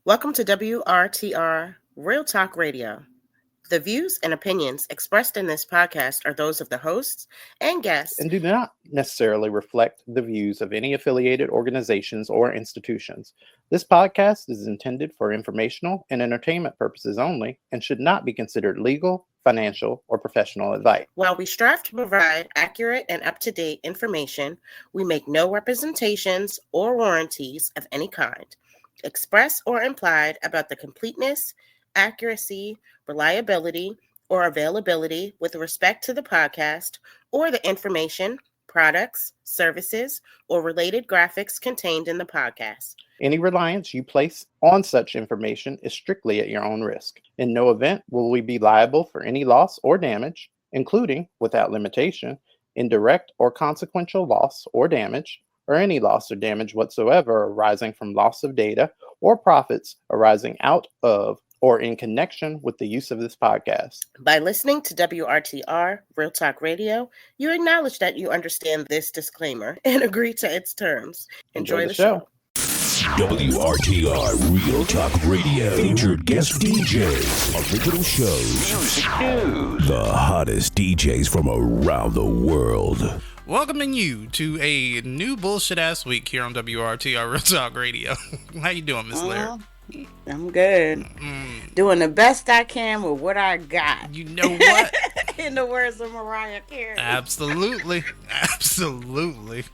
Welcome to WRTR Real Talk Radio. The views and opinions expressed in this podcast are those of the hosts and guests and do not necessarily reflect the views of any affiliated organizations or institutions. This podcast is intended for informational and entertainment purposes only and should not be considered legal, financial, or professional advice. While we strive to provide accurate and up-to-date information, we make no representations or warranties of any kind, express or implied, about the completeness, accuracy, reliability, or availability with respect to the podcast or the information, products, services, or related graphics contained in the podcast. Any reliance you place on such information is strictly at your own risk. In no event will we be liable for any loss or damage, including, without limitation, indirect or consequential loss or damage, or any loss or damage whatsoever arising from loss of data or profits arising out of or in connection with the use of this podcast. By listening to WRTR Real Talk Radio, you acknowledge that you understand this disclaimer and agree to its terms. Enjoy the show. WRTR Real Talk Radio. Featured guest DJs, original shows, music news, the hottest DJs from around the world. Welcoming you to a new bullshit-ass week here on WRTR Real Talk Radio. How you doing, Miss Larry? I'm good. Doing the best I can with what I got. You know what? In the words of Mariah Carey. Absolutely. Absolutely.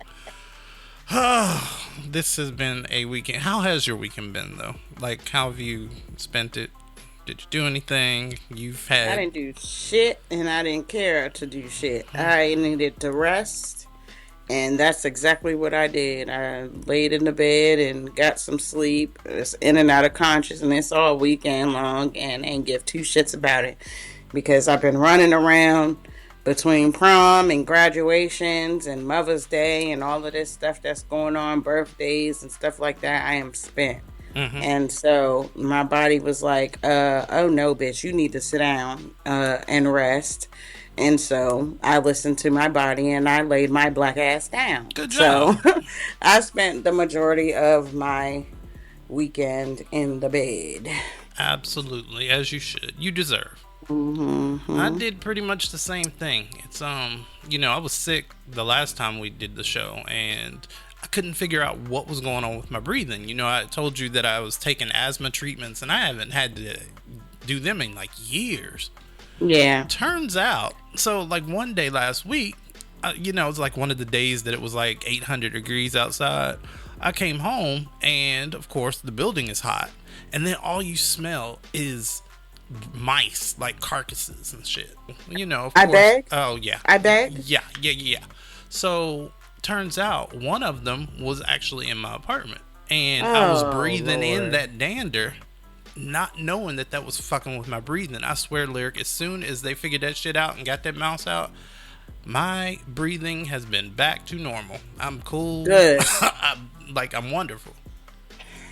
This has been a weekend. How has your weekend been, though? Like, how have you spent it? Did you do anything? I didn't do shit, and I didn't care to do shit. I needed to rest, and that's exactly what I did. I laid in the bed and got some sleep. It's in and out of consciousness all weekend long, and ain't give two shits about it, because I've been running around between prom and graduations and Mother's Day and all of this stuff that's going on, birthdays and stuff like that. I am spent. And so my body was like, oh no, bitch, you need to sit down and rest. And so I listened to my body and I laid my black ass down. Good job. So I spent the majority of my weekend in the bed. Absolutely, as you should. You deserve. I did pretty much the same thing. It's I was sick the last time we did the show, and I couldn't figure out what was going on with my breathing. I told you that I was taking asthma treatments, and I haven't had to do them in like years. Yeah. Turns out, so like one day last week, it was like one of the days that it was like 800 degrees outside. I came home, and of course the building is hot, and then all you smell is mice, like carcasses and shit. Of I course. begged? Oh yeah. I begged? Yeah. So turns out one of them was actually in my apartment, and I was breathing in that dander, not knowing that was fucking with my breathing. I swear, Lyric, as soon as they figured that shit out and got that mouse out, my breathing has been back to normal. I'm cool. Good. I'm wonderful.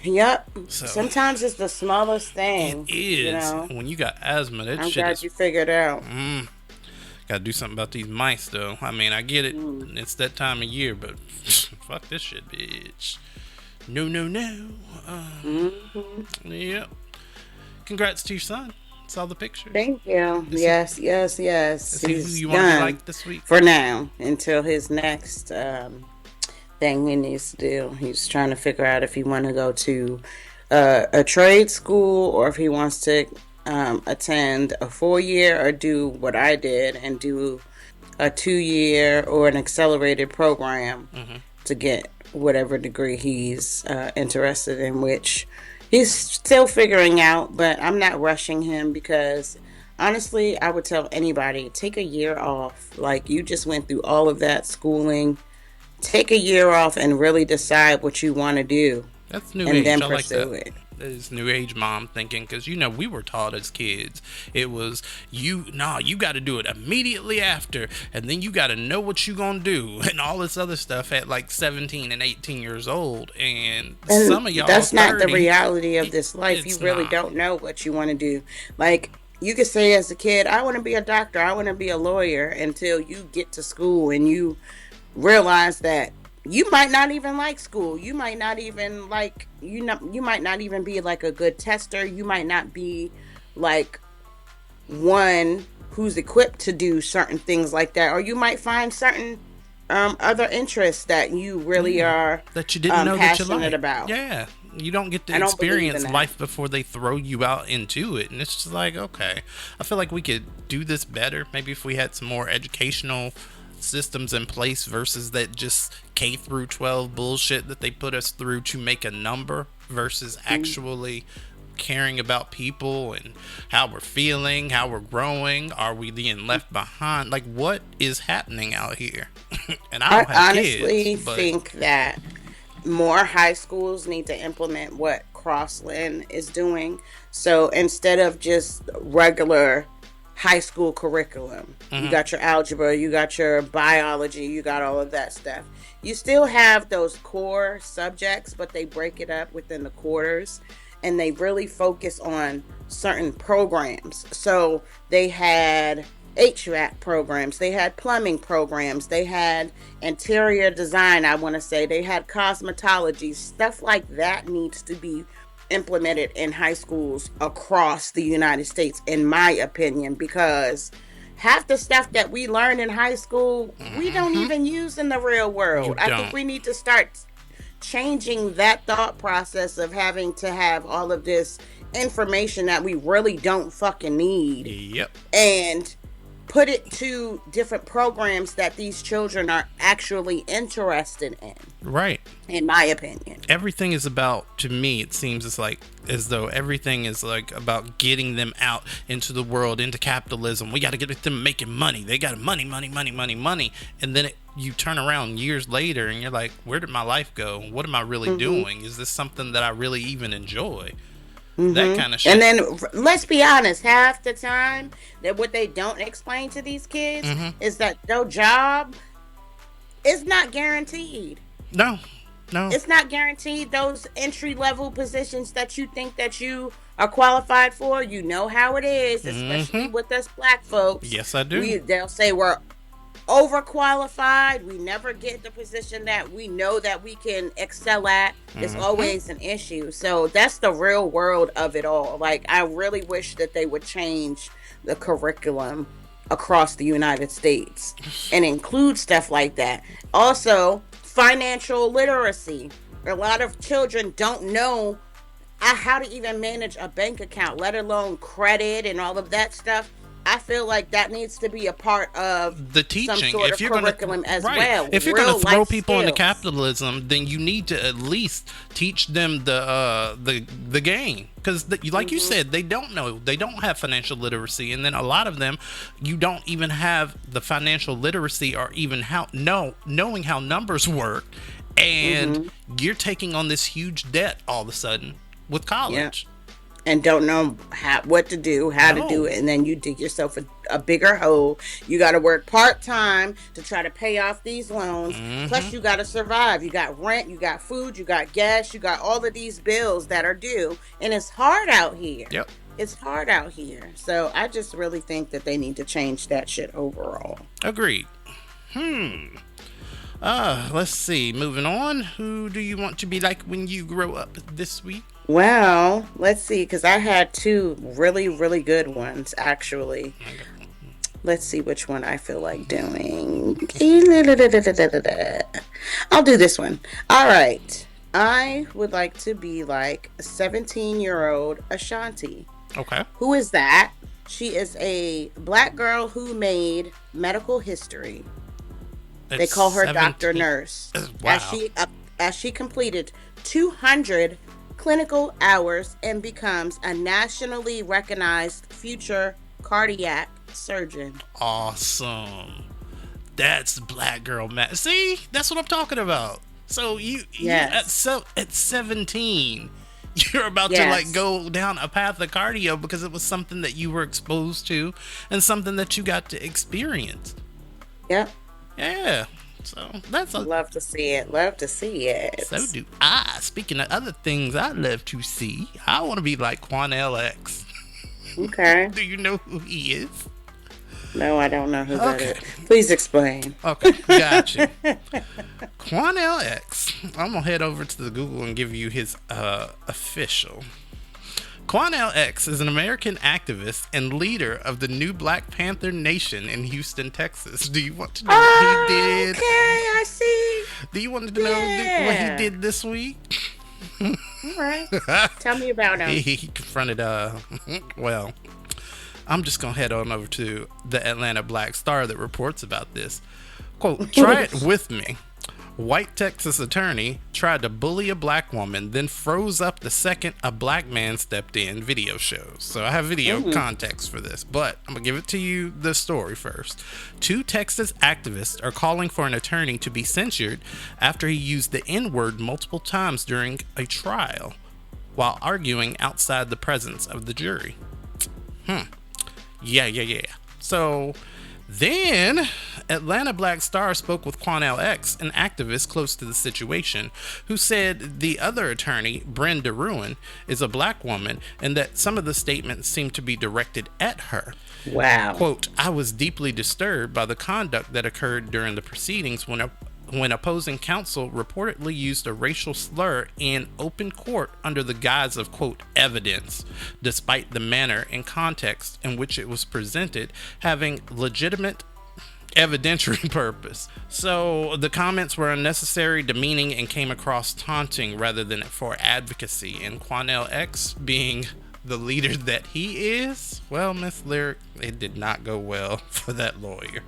Yep. So, sometimes it's the smallest thing. It is. When you got asthma, that I'm shit glad is... you figured out. Gotta do something about these mice, though. I mean, I get it. It's that time of year, but fuck this shit, bitch. No. Yep. Congrats to your son. Saw the picture. Thank you. Yes. Is he who you want to be like this week? For now, until his next thing he needs to do. He's trying to figure out if he want to go to a trade school or if he wants to attend a 4-year or do what I did and do a 2-year or an accelerated program to get whatever degree he's interested in, which he's still figuring out, but I'm not rushing him because honestly, I would tell anybody, take a year off. Like, you just went through all of that schooling. Take a year off and really decide what you want to do. That's new and age. then I like pursue that. it. That is new age mom thinking, because we were taught as kids, it was you got to do it immediately after, and then you got to know what you gonna do and all this other stuff at like 17 and 18 years old, and some of y'all that's 30, not the reality of this life. You really don't know what you want to do. Like, you could say as a kid, I want to be a doctor, I want to be a lawyer, until you get to school and you realize that you might not even like school. You might not even like you might not even be like a good tester. You might not be like one who's equipped to do certain things like that, or you might find certain other interests that you really are that you didn't know that you passionate liked. about. Yeah, you don't get to I don't believe in experience that. life before they throw you out into it, and it's just like, okay, I feel like we could do this better. Maybe if we had some more educational systems in place versus that just K through 12 bullshit that they put us through to make a number versus actually caring about people and how we're feeling, how we're growing. Are we being left behind? Like, what is happening out here? And I don't have honestly kids, but think that more high schools need to implement what Crossland is doing. So instead of just regular high school curriculum, you got your algebra, you got your biology, you got all of that stuff. You still have those core subjects, but they break it up within the quarters and they really focus on certain programs. So they had HVAC programs, they had plumbing programs, they had interior design, I want to say, they had cosmetology. Stuff like that needs to be implemented in high schools across the United States, in my opinion, because half the stuff that we learn in high school, we don't even use in the real world. I think we need to start changing that thought process of having to have all of this information that we really don't fucking need. Yep. And put it to different programs that these children are actually interested in. Right. In my opinion. Everything is about, to me, it seems it's like as though everything is like about getting them out into the world, into capitalism. We got to get them making money. They got money. And then you turn around years later and you're like, where did my life go? What am I really doing? Is this something that I really even enjoy? That kind of shit. And then let's be honest, half the time that what they don't explain to these kids is that their job is not guaranteed. No. It's not guaranteed. Those entry level positions that you think that you are qualified for, you know how it is, especially with us black folks. Yes, I do. They'll say we're overqualified. We never get the position that we know that we can excel at. It's always an issue. So that's the real world of it all. Like, I really wish that they would change the curriculum across the United States and include stuff like that. Also, financial literacy. A lot of children don't know how to even manage a bank account, let alone credit and all of that stuff. I feel like that needs to be a part of the teaching. Some sort of curriculum as well. If you're going to throw people skills. into capitalism, then you need to at least teach them the game, because like you said, they don't know. They don't have financial literacy, and then a lot of them, you don't even have the financial literacy or even knowing how numbers work, and you're taking on this huge debt all of a sudden with college. Yeah. And don't know what to do, how to do it, and then you dig yourself a bigger hole. You got to work part-time to try to pay off these loans. Plus, you got to survive. You got rent, you got food, you got gas, you got all of these bills that are due. And it's hard out here. Yep. It's hard out here. So I just really think that they need to change that shit overall. Agreed. Let's see. Moving on. Who do you want to be like when you grow up this week? Well, let's see, because I had two really, really good ones, actually. Let's see which one I feel like doing. I'll do this one. All right. I would like to be like a 17-year-old Ashanti. Okay. Who is that? She is a black girl who made medical history. They call her 17. Dr. Nurse. Wow. As she completed 200 clinical hours and becomes a nationally recognized future cardiac surgeon. Awesome. That's black girl man. See, that's what I'm talking about. So you at 17, you're about to like go down a path of cardio because it was something that you were exposed to and something that you got to experience. Yep. Yeah. So that's love to see it. Love to see it. So do I. Speaking of other things I love to see, I want to be like Quan LX. Okay. Do you know who he is? No, I don't know who that is. Please explain. Okay, gotcha. Quanell X. I'm gonna head over to the Google and give you his official. Quanell X is an American activist and leader of the New Black Panther Nation in Houston, Texas. Do you want to know what he did? Okay, I see. Do you want to know what he did this week? All right. Tell me about him. He confronted, well, I'm just going to head on over to the Atlanta Black Star that reports about this. Quote, try it with me. White Texas attorney tried to bully a black woman, then froze up the second a black man stepped in, video shows. So I have video context for this, but I'm going to give it to you the story first. 2 Texas activists are calling for an attorney to be censured after he used the N-word multiple times during a trial while arguing outside the presence of the jury. Yeah. So then Atlanta Black Star spoke with Quanell X, an activist close to the situation, who said the other attorney, Brenda Ruin, is a black woman and that some of the statements seem to be directed at her. Wow. Quote, I was deeply disturbed by the conduct that occurred during the proceedings when opposing counsel reportedly used a racial slur in open court under the guise of, quote, evidence, despite the manner and context in which it was presented having legitimate evidentiary purpose. So the comments were unnecessary, demeaning, and came across taunting rather than for advocacy. And Quanell X, being the leader that he is, well, Miss Lyric, it did not go well for that lawyer.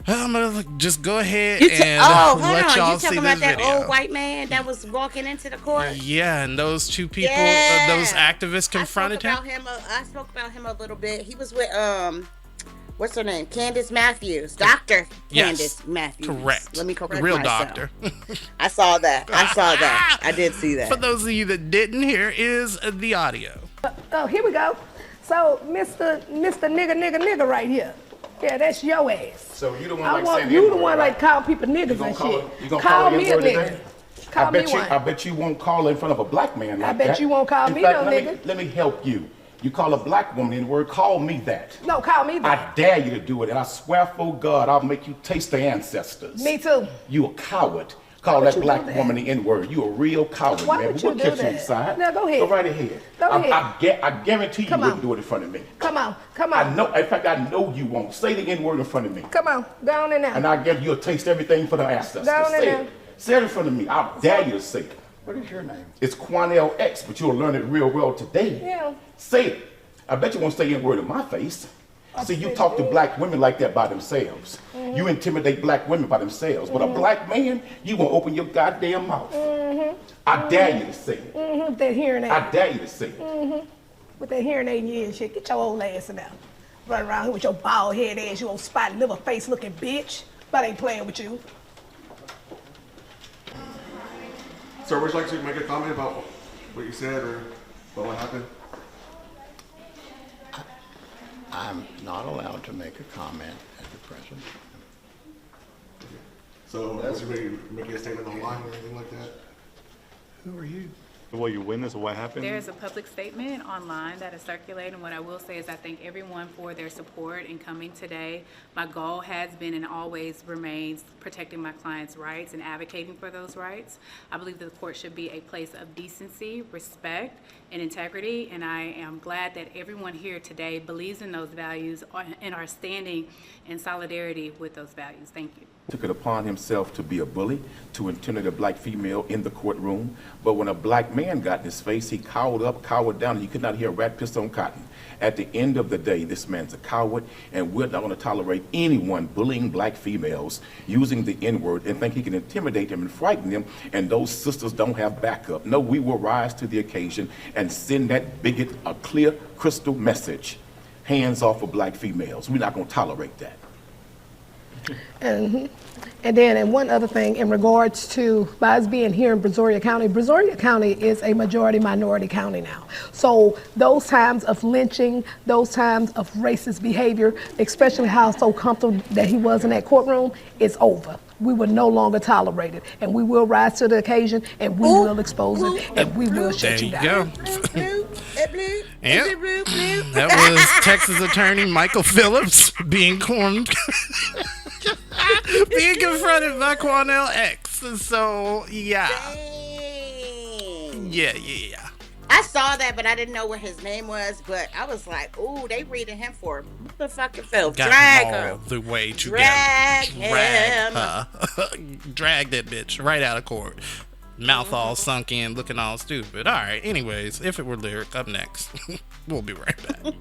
I'm gonna just go ahead and let y'all see this video. You talking about that old white man that was walking into the court? Yeah, and those 2 people, those activists confronted him. I spoke about him a little bit. He was with what's her name? Candace Matthews, Dr. Candace Matthews. Correct. Let me correct Real myself. doctor. I saw that. I did see that. For those of you that didn't hear, is the audio. Oh, here we go. So, Mr. Nigga right here. Yeah, that's your ass. So you the one I like want saying you the the one right? like call people niggas and shit. You gonna call me a N-word nigga. today? Call me one. I bet you won't call in front of a black man like I bet that. you won't call in me fact, no let nigga. Let me help you. You call a black woman N-word, call me that. No, call me that. I dare you to do it, and I swear for God, I'll make you taste the ancestors. Me too. You a coward. Call that black woman the N-word. You a real coward, Why man. would you We'll do catch you that? inside. Now go ahead. Go right ahead. Go ahead. I guarantee you wouldn't do it in front of me. Come on. I know. In fact, I know you won't. Say the N-word in front of me. Come on, go on in now. And I guarantee you'll taste everything for the ancestors. Go on in Say there. it. Say it in front of me. I dare you to say it. What is your name? It's Quanell X, but you'll learn it real well today. Yeah. Say it. I bet you won't say N-word in my face. See, you talk to black women like that by themselves. Mm-hmm. You intimidate black women by themselves. But a black man, you won't open your goddamn mouth. Mm-hmm. I dare you to say it. With that hearing aid. I dare you to say it. With that hearing aid in your ear and shit. Get your old ass in there. Run around here with your bald head ass, you old spotted liver face looking bitch. But I ain't playing with you. Sir, would you like to make a comment about what you said or about what happened? I'm not allowed to make a comment at the present. So, was you making a statement online or anything like that? Who are you? Well, you witnessed what happened? There is a public statement online that is circulating. What I will say is I thank everyone for their support in coming today. My goal has been and always remains protecting my clients' rights and advocating for those rights. I believe that the court should be a place of decency, respect, and integrity, and I am glad that everyone here today believes in those values and are standing in solidarity with those values. Thank you. Took it upon himself to be a bully, to intimidate a black female in the courtroom. But when a black man got in his face, he cowered up, cowered down, and you could not hear a rat piss on cotton. At the end of the day, this man's a coward, and we're not going to tolerate anyone bullying black females, using the N-word, and think he can intimidate them and frighten them, and those sisters don't have backup. No, we will rise to the occasion and send that bigot a clear, crystal message. Hands off of black females. We're not going to tolerate that. And then, and one other thing in regards to by us being here in Brazoria County is a majority minority county now. So those times of lynching, those times of racist behavior, especially how so comfortable that he was in that courtroom, is over. We will no longer tolerate it, and we will rise to the occasion, and we will expose it, and we will shut you down. Yep. That was Texas attorney Michael Phillips being confronted by Quanell X. So, yeah. Dang. Yeah. I saw that, but I didn't know what his name was. But I was like, ooh, they reading him for motherfucking filth. Drag her. The way to drag him. Drag that bitch right out of court. Mouth all sunk in, looking all stupid. All right, anyways, If It Were Lyric, up next. We'll be right back.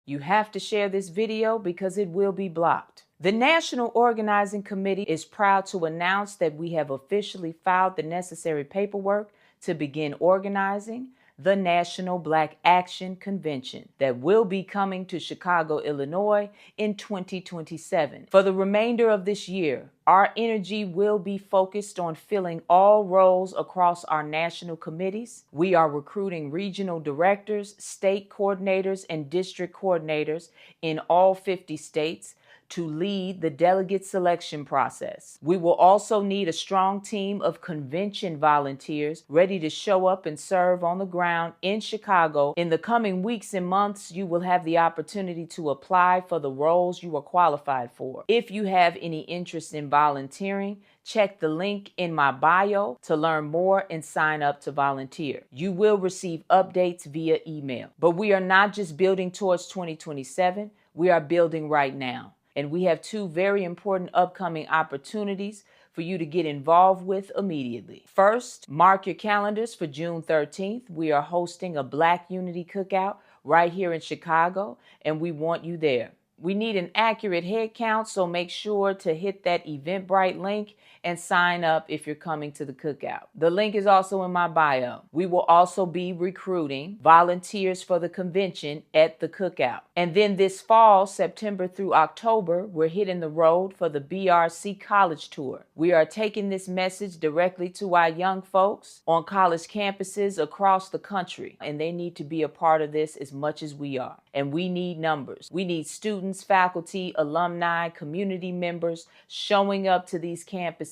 You have to share this video because it will be blocked. The National Organizing Committee is proud to announce that we have officially filed the necessary paperwork to begin organizing the National Black Action Convention that will be coming to Chicago, Illinois in 2027. For the remainder of this year, our energy will be focused on filling all roles across our national committees. We are recruiting regional directors, state coordinators, and district coordinators in all 50 states to lead the delegate selection process. We will also need a strong team of convention volunteers ready to show up and serve on the ground in Chicago. In the coming weeks and months, you will have the opportunity to apply for the roles you are qualified for. If you have any interest in volunteering, check the link in my bio to learn more and sign up to volunteer. You will receive updates via email. But we are not just building towards 2027, we are building right now. And we have two very important upcoming opportunities for you to get involved with immediately. First, mark your calendars for June 13th. We are hosting a Black Unity Cookout right here in Chicago, and we want you there. We need an accurate head count, so make sure to hit that Eventbrite link and sign up if you're coming to the cookout. The link is also in my bio. We will also be recruiting volunteers for the convention at the cookout. And then this fall, September through October, we're hitting the road for the BRC College Tour. We are taking this message directly to our young folks on college campuses across the country, and they need to be a part of this as much as we are. And we need numbers. We need students, faculty, alumni, community members showing up to these campuses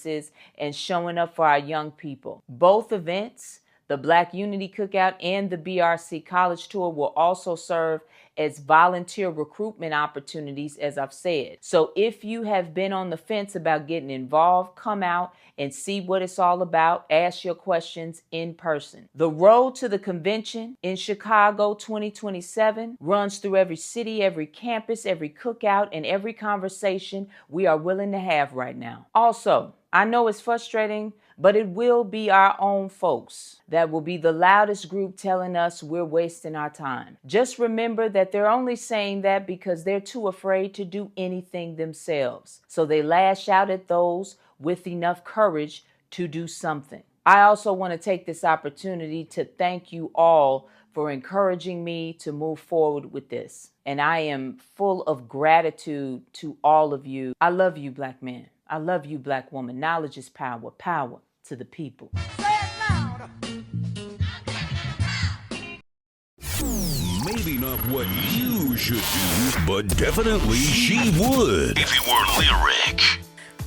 and showing up for our young people. Both events, the Black Unity Cookout and the BRC College Tour, will also serve as volunteer recruitment opportunities, as I've said. So if you have been on the fence about getting involved, come out and see what it's all about. Ask your questions in person. The road to the convention in Chicago 2027 runs through every city, every campus, every cookout, and every conversation we are willing to have right now. Also, I know it's frustrating, but it will be our own folks that will be the loudest group telling us we're wasting our time. Just remember that they're only saying that because they're too afraid to do anything themselves. So they lash out at those with enough courage to do something. I also want to take this opportunity to thank you all for encouraging me to move forward with this. And I am full of gratitude to all of you. I love you, Black men. I love you, Black woman. Knowledge is power. Power to the people. Maybe not what you should do, but definitely she would. If it were lyric.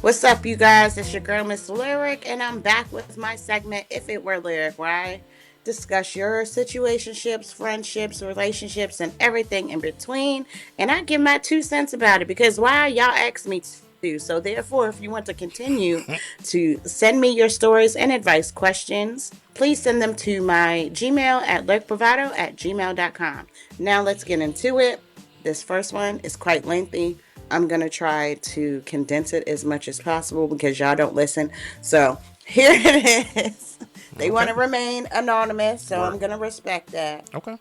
What's up, you guys? It's your girl, Miss Lyric, and I'm back with my segment, If It Were Lyric, where I discuss your situationships, friendships, relationships, and everything in between. And I give my 2 cents about it because why y'all ask me to. So therefore, if you want to continue to send me your stories and advice questions, please send them to my Gmail at lurkbravado@gmail.com. Now let's get into it. This first one is quite lengthy. I'm going to try to condense it as much as possible because y'all don't listen. So here it is. They want to remain anonymous, so I'm going to respect that. Okay.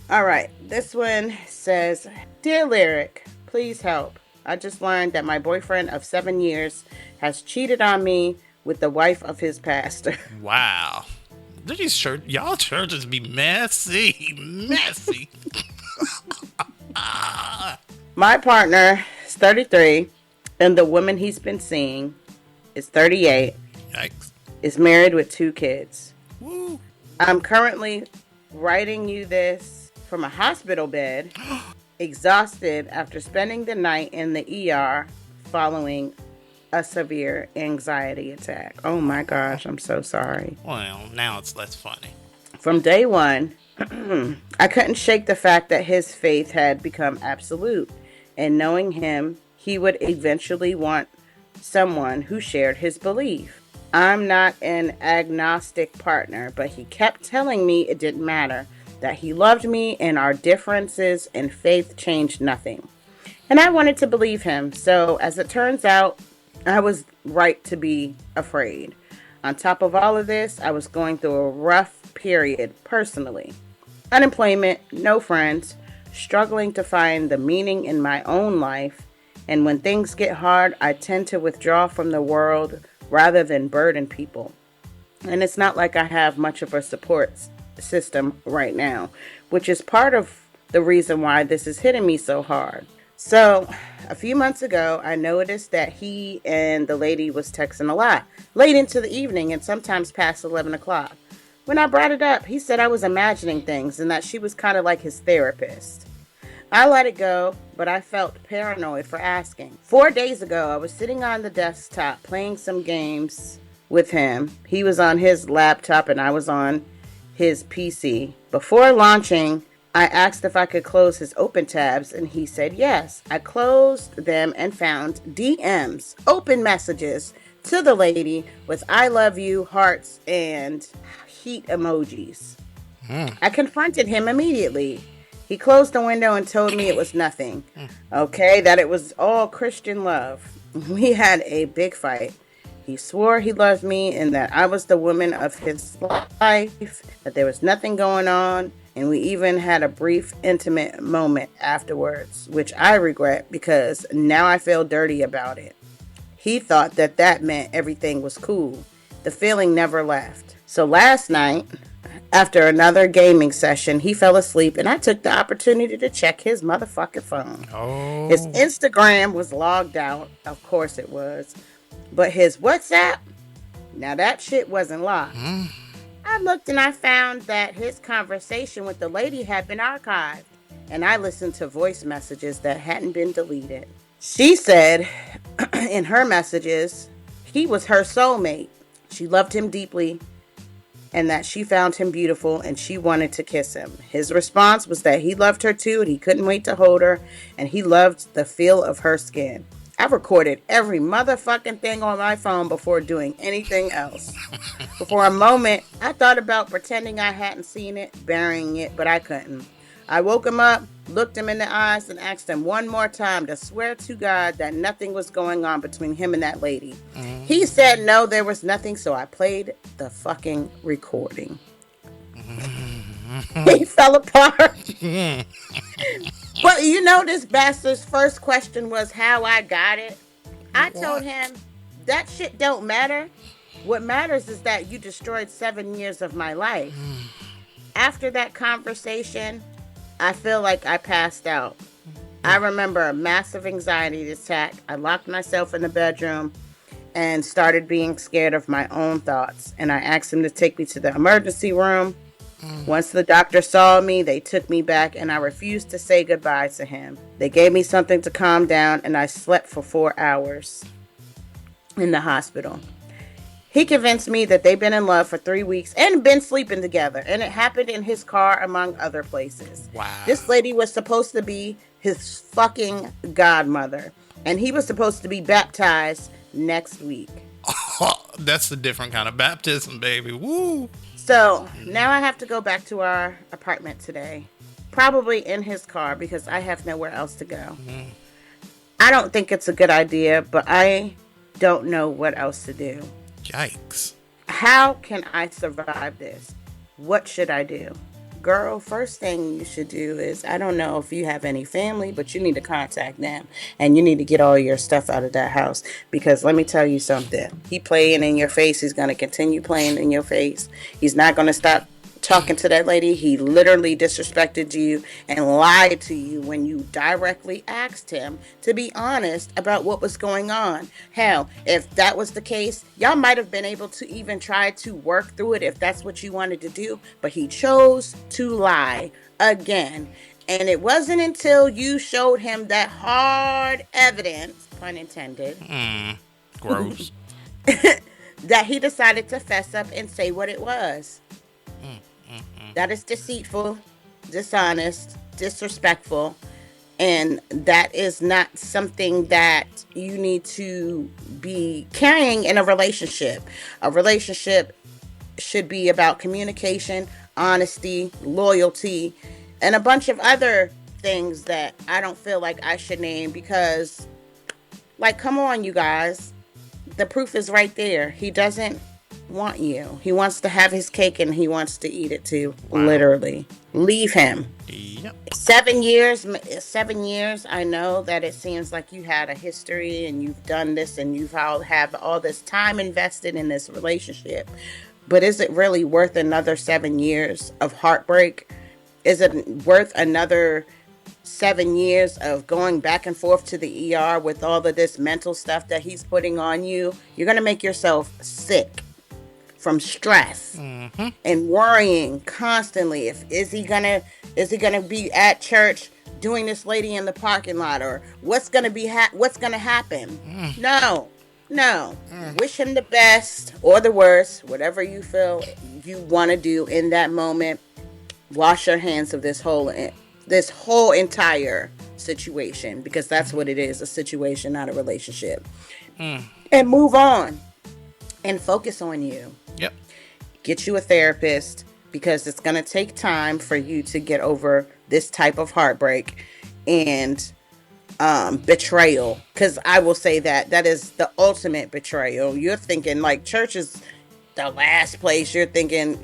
All right. This one says, Dear Lyric, please help. I just learned that my boyfriend of 7 years has cheated on me with the wife of his pastor. Wow. Y'all churches be messy. Messy. My partner is 33, and the woman he's been seeing is 38. Yikes. Is married with 2 kids. Woo. I'm currently writing you this from a hospital bed, exhausted after spending the night in the ER following a severe anxiety attack. Oh my gosh, I'm so sorry. Well, now it's less funny. From day one, I couldn't shake the fact that his faith had become absolute, and knowing him, he would eventually want someone who shared his belief. I'm not an agnostic partner, but he kept telling me it didn't matter, that he loved me and our differences in faith changed nothing. And I wanted to believe him, so as it turns out, I was right to be afraid. On top of all of this, I was going through a rough period personally. Unemployment, no friends, struggling to find the meaning in my own life, and when things get hard, I tend to withdraw from the world rather than burden people. And it's not like I have much of a support system right now, which is part of the reason why this is hitting me so hard. So, a few months ago, I noticed that he and the lady was texting a lot, late into the evening and sometimes past 11 o'clock. When I brought it up, he said I was imagining things and that she was kind of like his therapist. I let it go, but I felt paranoid for asking. 4 days ago, I was sitting on the desktop playing some games with him. He was on his laptop and I was on his PC. Before launching, I asked if I could close his open tabs and he said yes. I closed them and found DMs, open messages to the lady with I love you, hearts, and heat emojis. I confronted him immediately. He closed the window and told me it was nothing. Okay, that it was all Christian love. We had a big fight. He swore he loved me and that I was the woman of his life, that there was nothing going on, and we even had a brief intimate moment afterwards, which I regret because now I feel dirty about it. He thought that that meant everything was cool. The feeling never left. So last night, after another gaming session, he fell asleep and I took the opportunity to check his motherfucking phone. Oh. His Instagram was logged out. Of course it was. But his WhatsApp, now that shit wasn't locked. I looked and I found that his conversation with the lady had been archived. And I listened to voice messages that hadn't been deleted. She said in her messages, he was her soulmate. She loved him deeply and that she found him beautiful and she wanted to kiss him. His response was that he loved her too and he couldn't wait to hold her and he loved the feel of her skin. I recorded every motherfucking thing on my phone before doing anything else. For a moment, I thought about pretending I hadn't seen it, burying it, but I couldn't. I woke him up, looked him in the eyes, and asked him one more time to swear to God that nothing was going on between him and that lady. He said no, there was nothing, so I played the fucking recording. He fell apart. But you know this bastard's first question was how I got it. I told him that shit don't matter. What matters is that you destroyed 7 years of my life. After that conversation, I feel like I passed out. I remember a massive anxiety attack. I locked myself in the bedroom and started being scared of my own thoughts. And I asked him to take me to the emergency room. Once the doctor saw me, they took me back and I refused to say goodbye to him. They gave me something to calm down and I slept for 4 hours in the hospital. He convinced me that they've been in love for 3 weeks and been sleeping together. And it happened in his car, among other places. Wow. This lady was supposed to be his fucking godmother. And he was supposed to be baptized next week. That's a different kind of baptism, baby. Woo. So now I have to go back to our apartment today. Probably in his car because I have nowhere else to go. I don't think it's a good idea, but I don't know what else to do. Yikes. How can I survive this? What should I do? Girl, first thing you should do is, I don't know if you have any family, but you need to contact them. And you need to get all your stuff out of that house. Because let me tell you something. He playing in your face. He's going to continue playing in your face. He's not going to stop talking to that lady. He literally disrespected you and lied to you when you directly asked him to be honest about what was going on. Hell, if that was the case, y'all might have been able to even try to work through it if that's what you wanted to do. But he chose to lie again. And it wasn't until you showed him that hard evidence, pun intended, gross, that he decided to fess up and say what it was. That is deceitful, dishonest, disrespectful, and that is not something that you need to be carrying in a relationship. A relationship should be about communication, honesty, loyalty, and a bunch of other things that I don't feel like I should name because, like, come on, you guys. The proof is right there. He doesn't want you. He wants to have his cake and he wants to eat it too. Wow. Literally. Leave him. Yep. 7 years. 7 years. I know that it seems like you had a history and you've done this and you've have all this time invested in this relationship. But is it really worth another 7 years of heartbreak? Is it worth another 7 years of going back and forth to the ER with all of this mental stuff that he's putting on you? You're going to make yourself sick from stress and worrying constantly. Is he gonna be at church doing this lady in the parking lot, or what's gonna happen? No. Wish him the best or the worst, whatever you feel you want to do in that moment. Wash your hands of this whole entire situation, because that's what it is, a situation, not a relationship. And move on and focus on you. Yep. Get you a therapist, because it's going to take time for you to get over this type of heartbreak and betrayal. Because I will say that is the ultimate betrayal. You're thinking like church is the last place. You're thinking,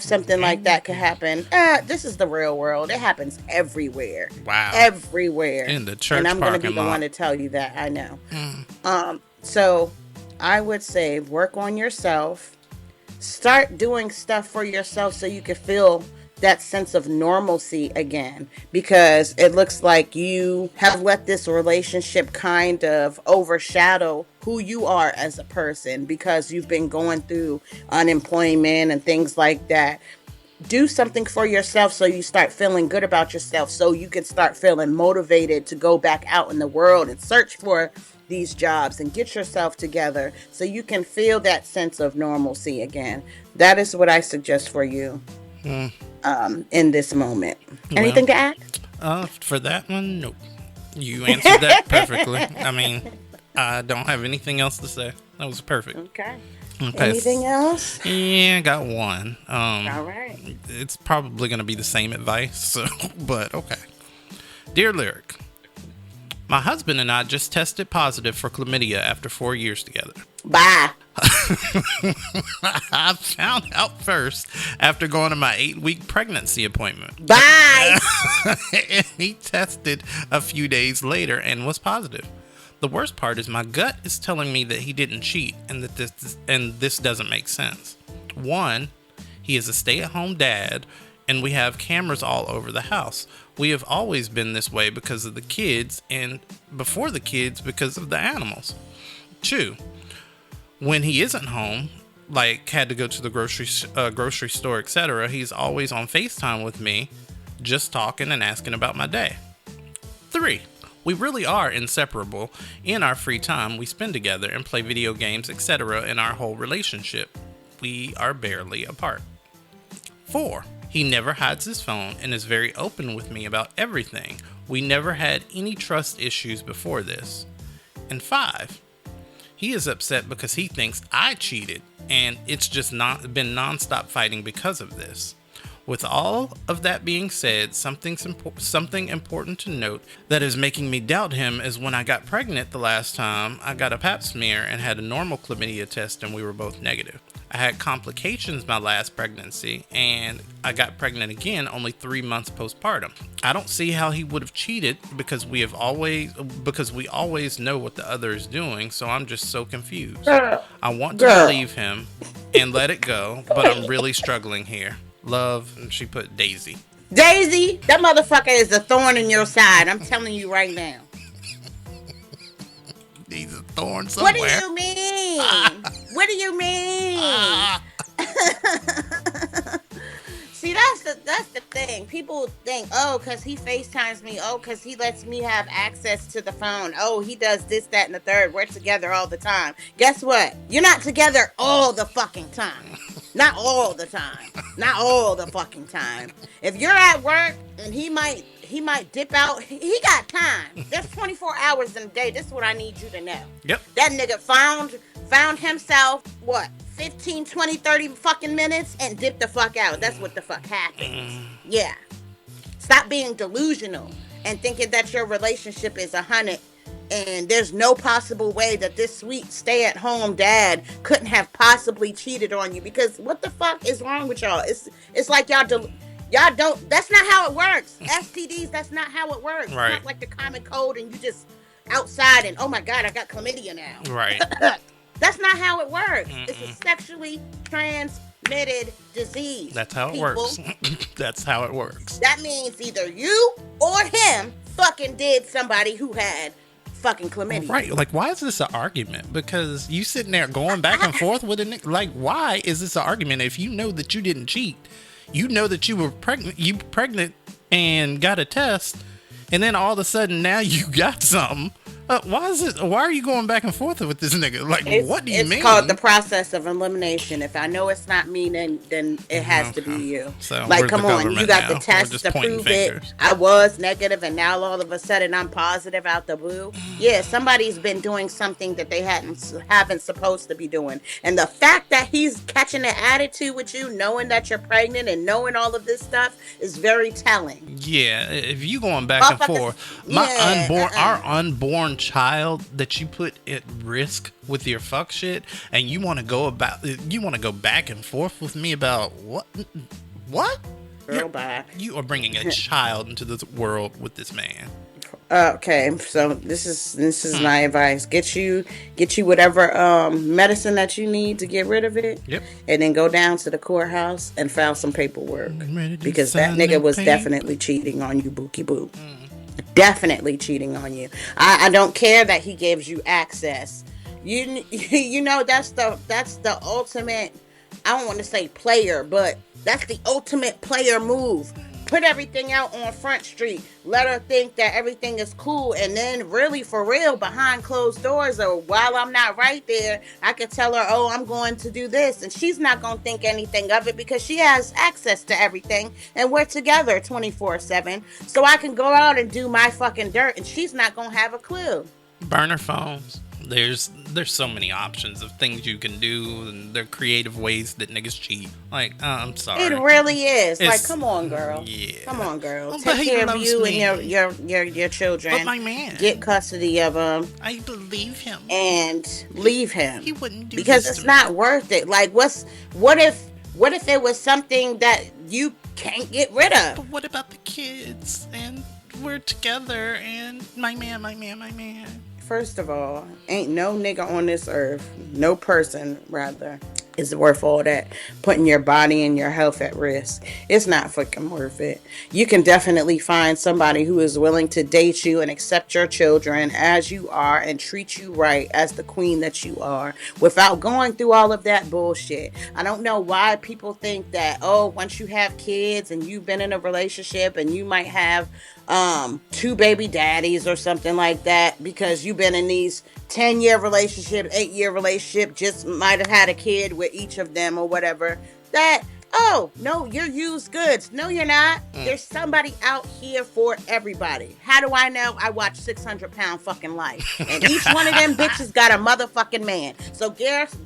something like that could happen. This is the real world. It happens everywhere. Wow. Everywhere. In the church and I'm going to be the lot. one to tell you that. I know. So I would say work on yourself. Start doing stuff for yourself so you can feel that sense of normalcy again, because it looks like you have let this relationship kind of overshadow who you are as a person, because you've been going through unemployment and things like that. Do something for yourself so you start feeling good about yourself, so you can start feeling motivated to go back out in the world and search for these jobs and get yourself together so you can feel that sense of normalcy again. That is what I suggest for you in this moment. Anything to add? For that one, nope. You answered that perfectly. I mean, I don't have anything else to say. That was perfect. Okay. Anything else? Yeah, I got one. All right. It's probably going to be the same advice, so, but okay. Dear Lyric, my husband and I just tested positive for chlamydia after 4 years together. Bye. I found out first after going to my 8-week pregnancy appointment. Bye. And he tested a few days later and was positive. The worst part is my gut is telling me that he didn't cheat and that this doesn't make sense. One, he is a stay-at-home dad and we have cameras all over the house. We have always been this way because of the kids, and before the kids because of the animals. 2, when he isn't home, like had to go to the grocery store, etc., he's always on FaceTime with me, just talking and asking about my day. 3, we really are inseparable. In our free time, we spend together and play video games, etc. in our whole relationship. We are barely apart. 4, he never hides his phone and is very open with me about everything. We never had any trust issues before this. And 5, he is upset because he thinks I cheated, and it's just been nonstop fighting because of this. With all of that being said, something important to note that is making me doubt him is when I got pregnant the last time, I got a pap smear and had a normal chlamydia test and we were both negative. I had complications my last pregnancy and I got pregnant again only 3 months postpartum. I don't see how he would have cheated because we always know what the other is doing, so I'm just so confused. I want to believe him and let it go, but I'm really struggling here. Love, and she put Daisy. Daisy, that motherfucker is a thorn in your side. I'm telling you right now. He's a thorn somewhere. What do you mean? What do you mean? See, that's the thing. People think, oh, because he FaceTimes me. Oh, because he lets me have access to the phone. Oh, he does this, that, and the third. We're together all the time. Guess what? You're not together all the fucking time. Not all the time. Not all the fucking time. If you're at work and he might dip out, he got time. There's 24 hours in a day. This is what I need you to know. Yep. That nigga found himself, what, 15, 20, 30 fucking minutes and dipped the fuck out. That's what the fuck happens. Yeah. Stop being delusional and thinking that your relationship is 100 and there's no possible way that this sweet stay-at-home dad couldn't have possibly cheated on you, because what the fuck is wrong with y'all? It's like y'all don't, that's not how it works. STDs, that's not how it works. Right. It's not like the common cold and you just outside and, oh my God, I got chlamydia now. Right. That's not how it works. It's a sexually transmitted disease. That's how it people. works. That's how it works. That means either you or him fucking did somebody who had fucking chlamydia. Right. Like, why is this an argument? Because you sitting there going back and forth with it. Like, why is this an argument if you know that you didn't cheat? You know that you were pregnant and got a test, and then all of a sudden now you got something. Why are you going back and forth with this nigga? Like, what do you mean? It's called the process of elimination. If I know it's not me, then it has to be you. So like, come on, you got the test to prove it. I was negative, and now all of a sudden I'm positive out the blue. Yeah, somebody's been doing something that they haven't supposed to be doing. And the fact that he's catching an attitude with you, knowing that you're pregnant and knowing all of this stuff, is very telling. Yeah, if you going back and forth, our unborn child that you put at risk with your fuck shit, and you want to go back and forth with me about what? Girl, bye. You are bringing a child into this world with this man. Okay, so this is my advice. Get you whatever medicine that you need to get rid of it. Yep. And then go down to the courthouse and file some paperwork, because that nigga was definitely cheating on you, Bookie Boo. Definitely cheating on you. I don't care that he gives you access. You know, that's the ultimate, I don't want to say player, but that's the ultimate player move. Put everything out on Front Street. Let her think that everything is cool, and then really, for real, behind closed doors, or while I'm not right there, I could tell her, oh, I'm going to do this, and she's not going to think anything of it because she has access to everything, and we're together 24/7, so I can go out and do my fucking dirt, and she's not going to have a clue. Burner phones. There's so many options of things you can do, and there are creative ways that niggas cheat. Like, I'm sorry. It really is. Like, come on, girl. Yeah. Come on, girl. Well, take care of you and your children. But my man. Get custody of him. I believe him. And leave him. He wouldn't do because this it's not worth it. Like, what if it was something that you can't get rid of? But what about the kids? And we're together, and my man. First of all, ain't no nigga on this earth, no person rather, is worth all that. Putting your body and your health at risk. It's not fucking worth it. You can definitely find somebody who is willing to date you and accept your children as you are and treat you right as the queen that you are, without going through all of that bullshit. I don't know why people think that, oh, once you have kids and you've been in a relationship and you might have 2 baby daddies or something like that, because you've been in these 10-year relationship, 8-year relationship, just might have had a kid with each of them or whatever, that, oh, no, you're used goods. No, you're not. There's somebody out here for everybody. How do I know? I watch 600 Pound fucking Life. And each one of them bitches got a motherfucking man. So guess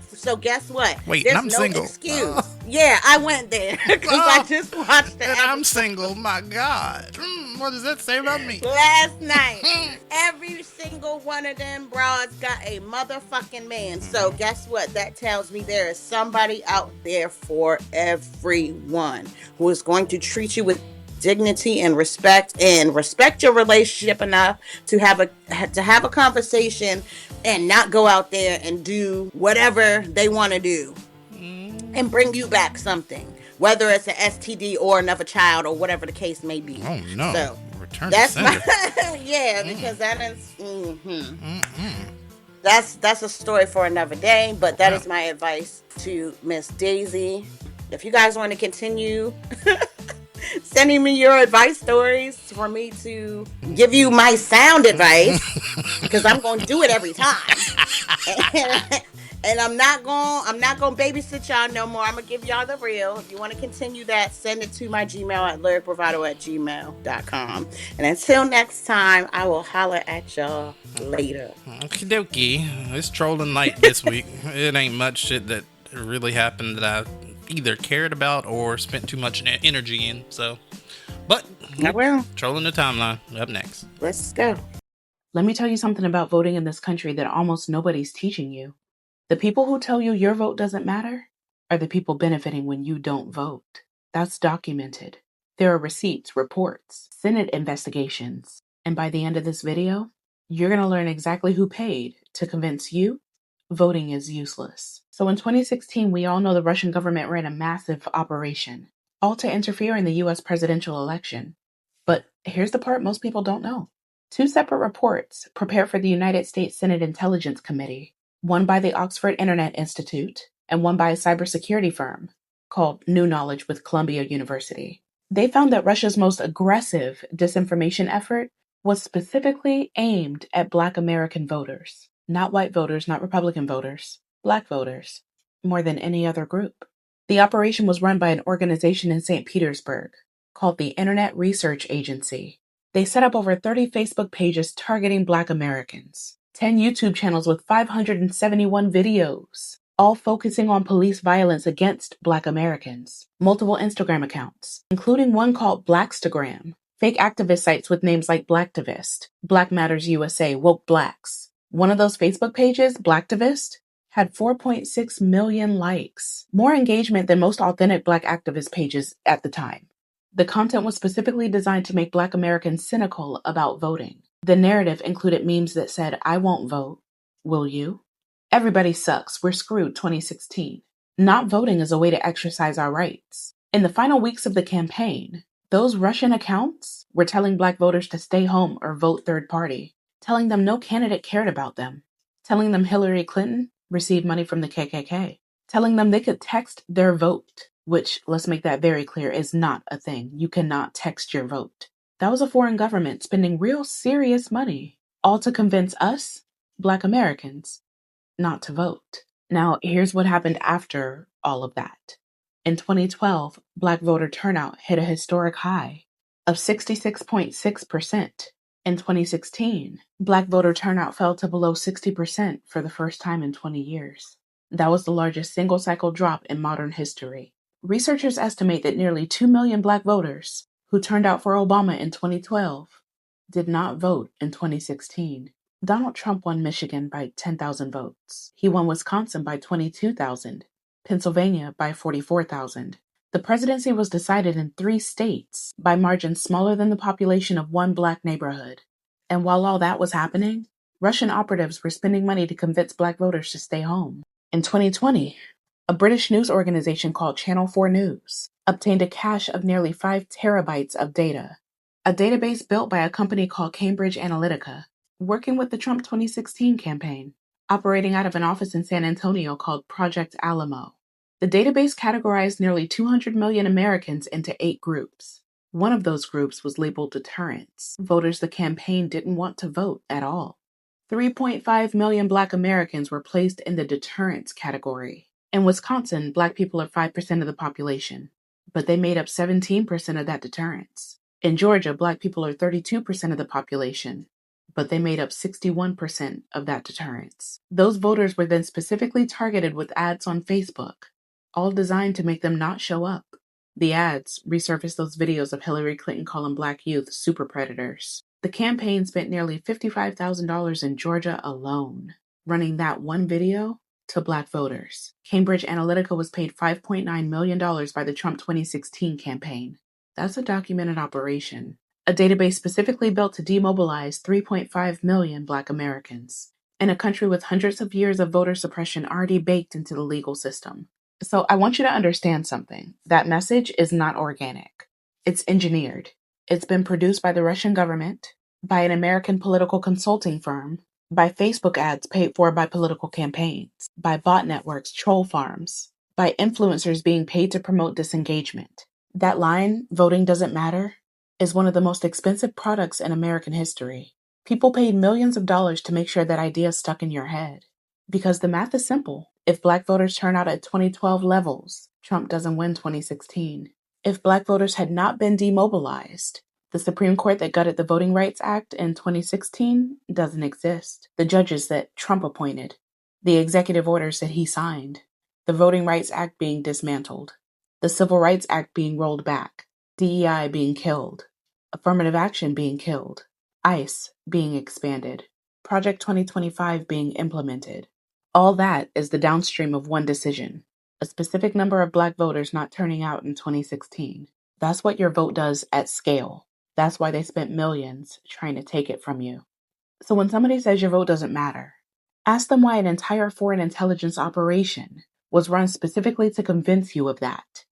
what? Wait, there's I'm no single. Excuse. Yeah, I went there because I just watched it. And I'm single. My God. What does that say about me? Last night, every single one of them broads got a motherfucking man. So guess what? That tells me there is somebody out there for everyone who is going to treat you with dignity and respect your relationship enough to have a conversation and not go out there and do whatever they want to do and bring you back something, whether it's an STD or another child or whatever the case may be. Oh no. So Return that's to my sender. because that is that's a story for another day, but that is my advice to Miss Daisy. If you guys want to continue sending me your advice stories for me to give you my sound advice, because I'm going to do it every time. And I'm not gonna babysit y'all no more. I'm gonna give y'all the real. If you want to continue that, send it to my Gmail at lyricbravado@gmail.com. And until next time, I will holler at y'all later. Okie dokie. It's trolling night this week. It ain't much shit that really happened that I either cared about or spent too much energy in. So, but trolling the timeline up next. Let's go. Let me tell you something about voting in this country that almost nobody's teaching you. The people who tell you your vote doesn't matter are the people benefiting when you don't vote. That's documented. There are receipts, reports, Senate investigations, and by the end of this video, you're going to learn exactly who paid to convince you voting is useless. So in 2016, we all know the Russian government ran a massive operation, all to interfere in the US presidential election. But here's the part most people don't know. 2 separate reports prepared for the United States Senate Intelligence Committee, one by the Oxford Internet Institute and one by a cybersecurity firm called New Knowledge with Columbia University. They found that Russia's most aggressive disinformation effort was specifically aimed at Black American voters, not white voters, not Republican voters, Black voters, more than any other group. The operation was run by an organization in St. Petersburg called the Internet Research Agency. They set up over 30 Facebook pages targeting Black Americans, 10 YouTube channels with 571 videos, all focusing on police violence against Black Americans, multiple Instagram accounts, including one called Blackstagram, fake activist sites with names like Blacktivist, Black Matters USA, Woke Blacks. One of those Facebook pages, Blacktivist, had 4.6 million likes, more engagement than most authentic Black activist pages at the time. The content was specifically designed to make Black Americans cynical about voting. The narrative included memes that said, "I won't vote. Will you? Everybody sucks. We're screwed 2016. Not voting is a way to exercise our rights." In the final weeks of the campaign, those Russian accounts were telling Black voters to stay home or vote third party, telling them no candidate cared about them, telling them Hillary Clinton received money from the KKK, telling them they could text their vote, which, let's make that very clear, is not a thing. You cannot text your vote. That was a foreign government spending real serious money, all to convince us, Black Americans, not to vote. Now, here's what happened after all of that. In 2012, Black voter turnout hit a historic high of 66.6%. In 2016, Black voter turnout fell to below 60% for the first time in 20 years. That was the largest single-cycle drop in modern history. Researchers estimate that nearly 2 million Black voters who turned out for Obama in 2012 did not vote in 2016. Donald Trump won Michigan by 10,000 votes. He won Wisconsin by 22,000, Pennsylvania by 44,000. The presidency was decided in 3 states by margins smaller than the population of one Black neighborhood. And while all that was happening, Russian operatives were spending money to convince Black voters to stay home. In 2020, a British news organization called Channel 4 News obtained a cache of nearly 5 terabytes of data, a database built by a company called Cambridge Analytica, working with the Trump 2016 campaign, operating out of an office in San Antonio called Project Alamo. The database categorized nearly 200 million Americans into 8 groups. One of those groups was labeled deterrents, voters the campaign didn't want to vote at all. 3.5 million Black Americans were placed in the deterrents category. In Wisconsin, Black people are 5% of the population, but they made up 17% of that deterrence. In Georgia, Black people are 32% of the population, but they made up 61% of that deterrence. Those voters were then specifically targeted with ads on Facebook, all designed to make them not show up. The ads resurfaced those videos of Hillary Clinton calling Black youth super predators. The campaign spent nearly $55,000 in Georgia alone, running that one video to Black voters. Cambridge Analytica was paid $5.9 million by the Trump 2016 campaign. That's a documented operation. A database specifically built to demobilize 3.5 million Black Americans in a country with hundreds of years of voter suppression already baked into the legal system. So I want you to understand something. That message is not organic. It's engineered. It's been produced by the Russian government, by an American political consulting firm, by Facebook ads paid for by political campaigns, by bot networks, troll farms, by influencers being paid to promote disengagement. That line, "voting doesn't matter," is one of the most expensive products in American history. People paid millions of dollars to make sure that idea stuck in your head. Because the math is simple. If black voters turn out at 2012 levels, Trump doesn't win 2016. If black voters had not been demobilized, the Supreme Court that gutted the Voting Rights Act in 2016 doesn't exist. The judges that Trump appointed, the executive orders that he signed, the Voting Rights Act being dismantled, the Civil Rights Act being rolled back, DEI being killed, affirmative action being killed, ICE being expanded, Project 2025 being implemented. All that is the downstream of one decision, a specific number of black voters not turning out in 2016. That's what your vote does at scale. That's why they spent millions trying to take it from you. So when somebody says your vote doesn't matter, ask them why an entire foreign intelligence operation was run specifically to convince you of that.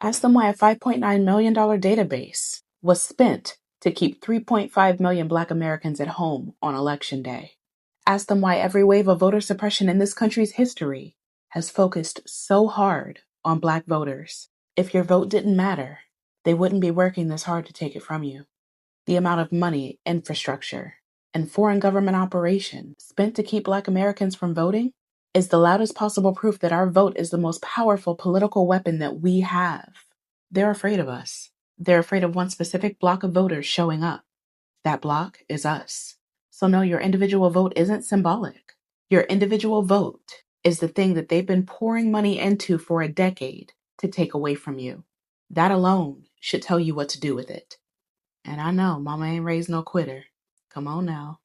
Ask them why a $5.9 million database was spent to keep 3.5 million black Americans at home on Election Day. Ask them why every wave of voter suppression in this country's history has focused so hard on black voters. If your vote didn't matter, they wouldn't be working this hard to take it from you. The amount of money, infrastructure, and foreign government operation spent to keep black Americans from voting is the loudest possible proof that our vote is the most powerful political weapon that we have. They're afraid of us. They're afraid of one specific block of voters showing up. That block is us. So no, your individual vote isn't symbolic. Your individual vote is the thing that they've been pouring money into for a decade to take away from you. That alone should tell you what to do with it. And I know, mama ain't raised no quitter. Come on now.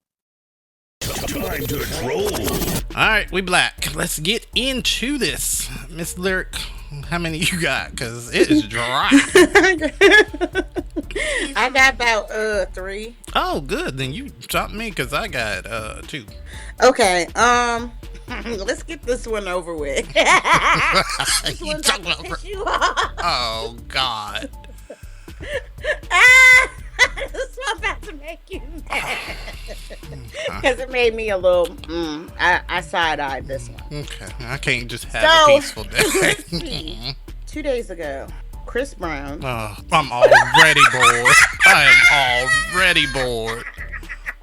Time to troll. All right, we black. Let's get into this. Miss Lyric, how many you got? Because it is dry. I got about 3. Oh, good. Then you top me because I got 2. Okay, let's get this one over with. This one's about to piss you off. Oh, God. This one's about to make you mad. Because it made me a little, I side-eyed this one. Okay, I can't just have a peaceful day. Let's see. 2 days ago, Chris Brown. Oh, I'm already bored. I am already bored.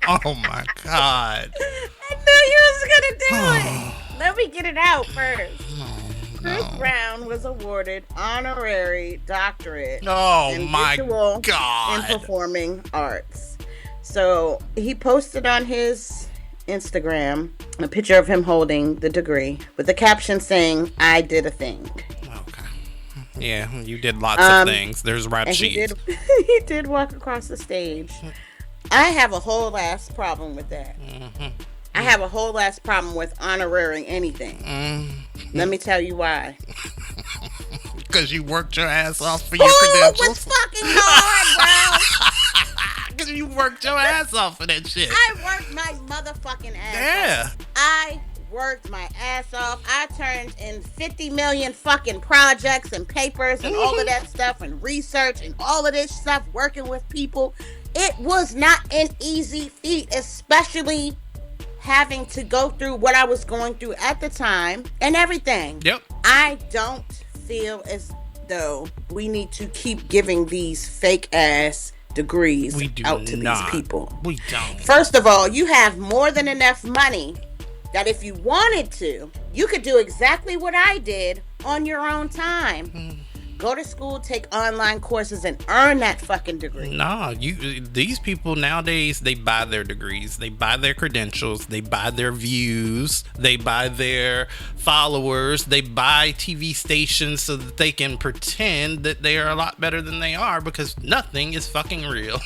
Oh, my God. I knew you was going to do it. Let me get it out first. Chris Brown was awarded honorary doctorate in visual and performing arts. So he posted on his Instagram a picture of him holding the degree with the caption saying, "I did a thing." Okay. Yeah, you did lots of things. There's rap sheets. He did walk across the stage. I have a whole ass problem with that. Mm-hmm. I have a whole ass problem with honoring anything. Let me tell you why. Because you worked your ass off for your credentials. It was fucking hard, bro. Because you worked your ass off for that shit. I worked my motherfucking ass off. I worked my ass off. I turned in 50 million fucking projects and papers and all of that stuff and research and all of this stuff, working with people. It was not an easy feat, especially having to go through what I was going through at the time and everything. Yep. I don't feel as though we need to keep giving these fake ass degrees out to these people. We don't. First of all, you have more than enough money that if you wanted to, you could do exactly what I did on your own time. Go to school, take online courses, and earn that fucking degree. Nah, these people nowadays, they buy their degrees, they buy their credentials, they buy their views, they buy their followers, they buy TV stations so that they can pretend that they are a lot better than they are, because nothing is fucking real.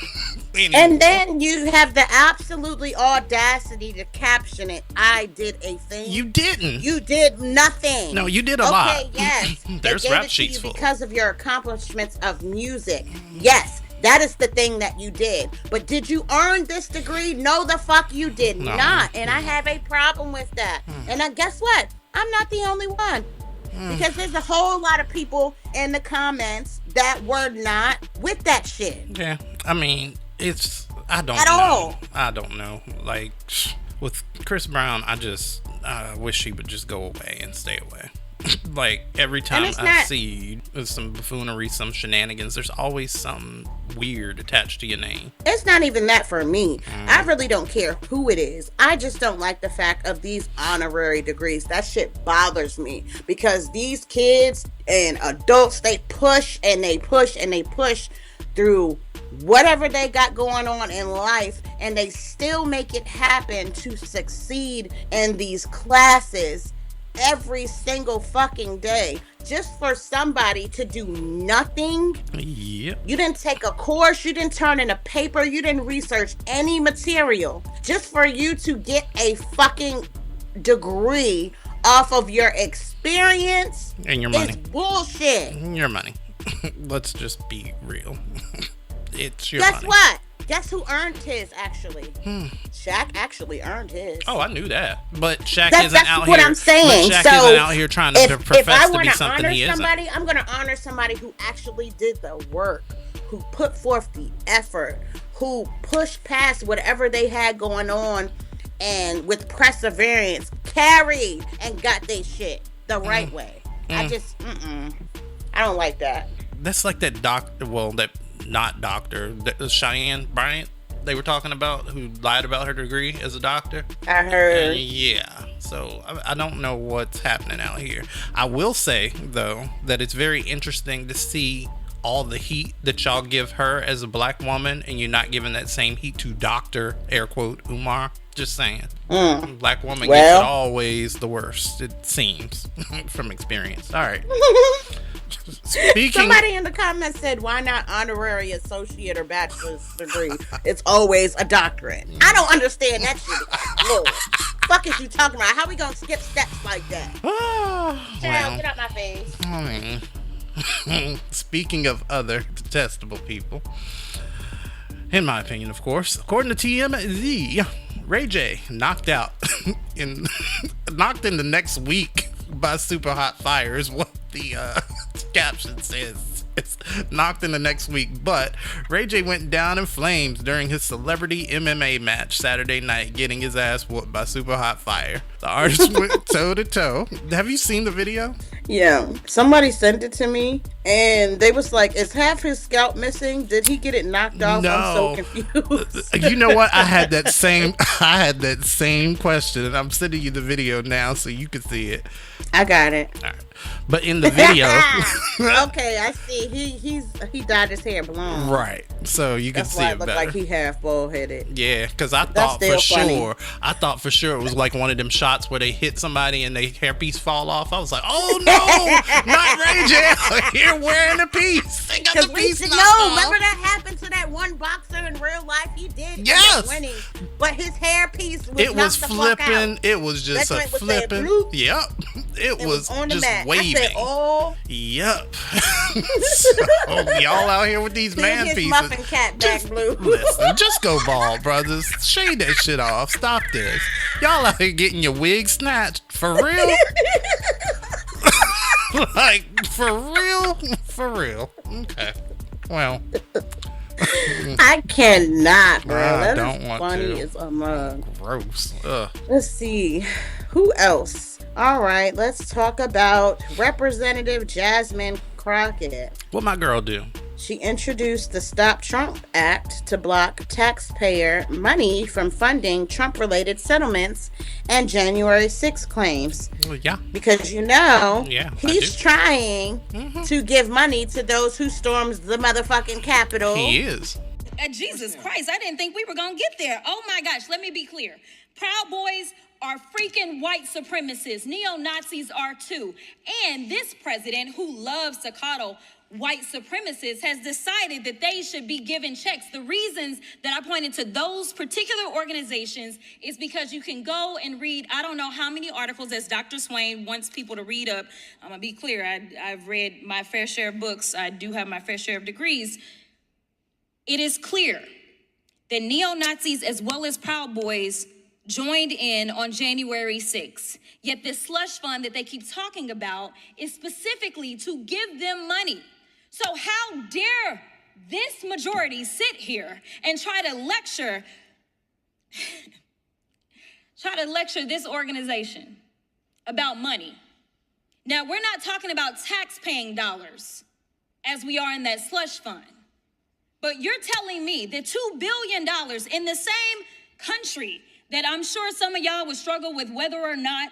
Anyway. And then you have the absolutely audacity to caption it, "I did a thing." You didn't. You did nothing. No, you did a lot. Okay, yes. There's rap sheets full. Because of your accomplishments of music. Yes, that is the thing that you did. But did you earn this degree? No, the fuck you did not. And I have a problem with that. And guess what? I'm not the only one. Because there's a whole lot of people in the comments that were not with that shit. Yeah, I mean, I don't know. Like, with Chris Brown, I wish he would just go away and stay away. Like, every time I see some buffoonery, some shenanigans, there's always something weird attached to your name. It's not even that for me. I really don't care who it is. I just don't like the fact of these honorary degrees. That shit bothers me because these kids and adults, they push and they push and they push through whatever they got going on in life, and they still make it happen to succeed in these classes every single fucking day just for somebody to do nothing. Yep. You didn't take a course, you didn't turn in a paper, you didn't research any material just for you to get a fucking degree off of your experience and your money. It's bullshit. Your money. Let's just be real. It's your Guess money. what? Guess who earned his, actually? Shaq actually earned his. Oh, I knew that. But Shaq That's isn't out what here. I'm saying. But Shaq So isn't out here trying to profess to be something he isn't. I'm going to honor somebody who actually did the work, who put forth the effort, who pushed past whatever they had going on, and with perseverance, carried and got their shit the right way. I just, I don't like that. That's like that doctor, well, that not doctor, that Cheyenne Bryant they were talking about, who lied about her degree as a doctor. I heard. Yeah. So I don't know what's happening out here. I will say, though, that it's very interesting to see all the heat that y'all give her as a black woman, and you're not giving that same heat to Dr. air quote Umar. Just saying. Black woman gets it always the worst, it seems, from experience. All right. Somebody in the comments said, why not honorary associate or bachelor's degree? It's always a doctorate. I don't understand that shit. Lord, fuck is you talking about? How we gonna skip steps like that? Child, get out my face. I mean, speaking of other detestable people, in my opinion, of course, according to TMZ, Ray J knocked out knocked in the next week by super hot fire is what the caption says. It's knocked in the next week, but Ray J went down in flames during his celebrity MMA match Saturday night, getting his ass whooped by super hot fire. The artist went toe to toe. Have you seen the video? Yeah, somebody sent it to me, and they was like, "Is half his scalp missing? Did he get it knocked off?" No. I'm so confused. You know what? I had that same question, and I'm sending you the video now so you can see it. I got it. All right. But in the video, okay, I see. He dyed his hair blonde. Right. So you can That's see why it looked better. like he half bald headed. Yeah, because I That's thought for sure it was like one of them shots where they hit somebody and their hairpiece fall off. I was like, oh no, not Ray J here wearing a piece. They got the piece knocked off. Remember that happened to that one boxer in real life? He did. Yes. Winning, but his hairpiece was flipping. It was just a flipping. Yep. It was on the just mat. waving. I said, oh. Yep. So, y'all out here with these man his pieces. Muffin cap back blue. Listen, just go bald, brothers. Shave that shit off. Stop this. Y'all out here getting your wig snatched. For real? Like, for real? For real. Okay. Well. I cannot, bro. I That don't is want funny to. as a mug. Gross. Ugh. Let's see. Who else? All right, let's talk about Representative Jasmine Crockett. What my girl do? She introduced the Stop Trump Act to block taxpayer money from funding Trump-related settlements and January 6 claims. Well, yeah. Because he's trying to give money to those who stormed the motherfucking Capitol. He is. Jesus Christ, I didn't think we were going to get there. Oh my gosh, let me be clear. Proud Boys are freaking white supremacists. Neo-Nazis are too. And this president, who loves to coddle white supremacists, has decided that they should be given checks. The reasons that I pointed to those particular organizations is because you can go and read, I don't know how many articles, as Dr. Swain wants people to read up. I'm going to be clear. I've read my fair share of books. I do have my fair share of degrees. It is clear that neo-Nazis as well as Proud Boys joined in on January 6th. Yet this slush fund that they keep talking about is specifically to give them money. So how dare this majority sit here and try to lecture this organization about money? Now, we're not talking about tax-paying dollars as we are in that slush fund. But you're telling me that $2 billion in the same country that I'm sure some of y'all would struggle with whether or not